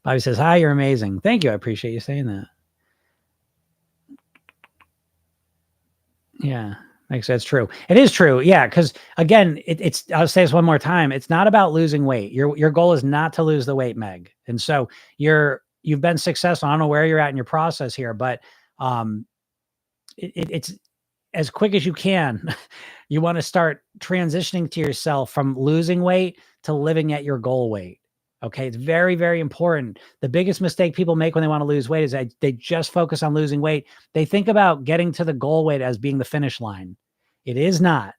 Bobby says, hi, you're amazing. Thank you. I appreciate you saying that. Yeah, makes sense. True. It is true. Yeah. Because again, it's, I'll say this one more time. It's not about losing weight. Your goal is not to lose the weight, Meg. And so you've been successful. I don't know where you're at in your process here, but it's as quick as you can. You want to start transitioning to yourself from losing weight to living at your goal weight. Okay. It's very, very important. The biggest mistake people make when they want to lose weight is that they just focus on losing weight. They think about getting to the goal weight as being the finish line. It is not.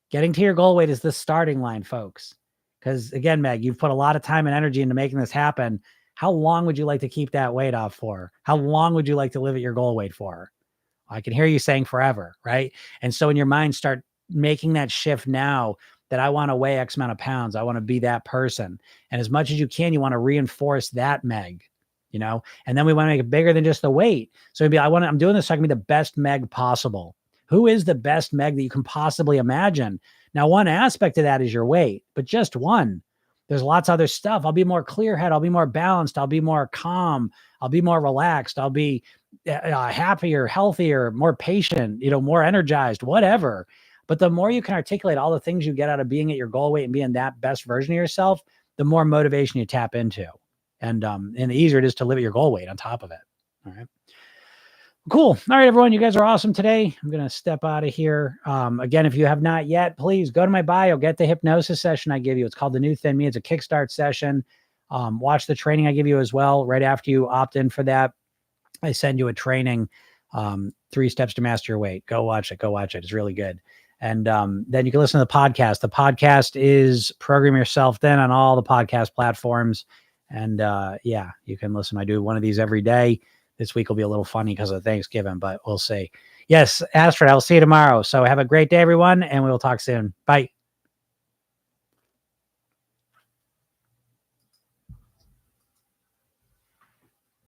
Getting to your goal weight is the starting line, folks. Because again, Meg, you've put a lot of time and energy into making this happen. How long would you like to keep that weight off for? How long would you like to live at your goal weight for? I can hear you saying forever, right? And so in your mind, start making that shift now that I want to weigh X amount of pounds. I want to be that person. And as much as you can, you want to reinforce that, Meg. and then we want to make it bigger than just the weight. So I'm doing this so I can be the best Meg possible. Who is the best Meg that you can possibly imagine? Now, one aspect of that is your weight, but just one. There's lots of other stuff. I'll be more clear head. I'll be more balanced. I'll be more calm. I'll be more relaxed. I'll be happier, healthier, more patient, more energized, whatever. But the more you can articulate all the things you get out of being at your goal weight and being that best version of yourself, the more motivation you tap into. And the easier it is to live at your goal weight on top of it. All right. Cool. All right, everyone. You guys are awesome today. I'm going to step out of here. Again, if you have not yet, please go to my bio, get the hypnosis session I give you. It's called The New Thin Me. It's a kickstart session. Watch the training I give you as well. Right after you opt in for that, I send you a training, 3 Steps to Master Your Weight. Go watch it. Go watch it. It's really good. And then you can listen to the podcast. The podcast is Program Yourself Thin on all the podcast platforms. And yeah, you can listen. I do one of these every day. This week will be a little funny because of Thanksgiving, but we'll see. Yes, Astrid, I'll see you tomorrow. So have a great day, everyone, and we will talk soon. Bye.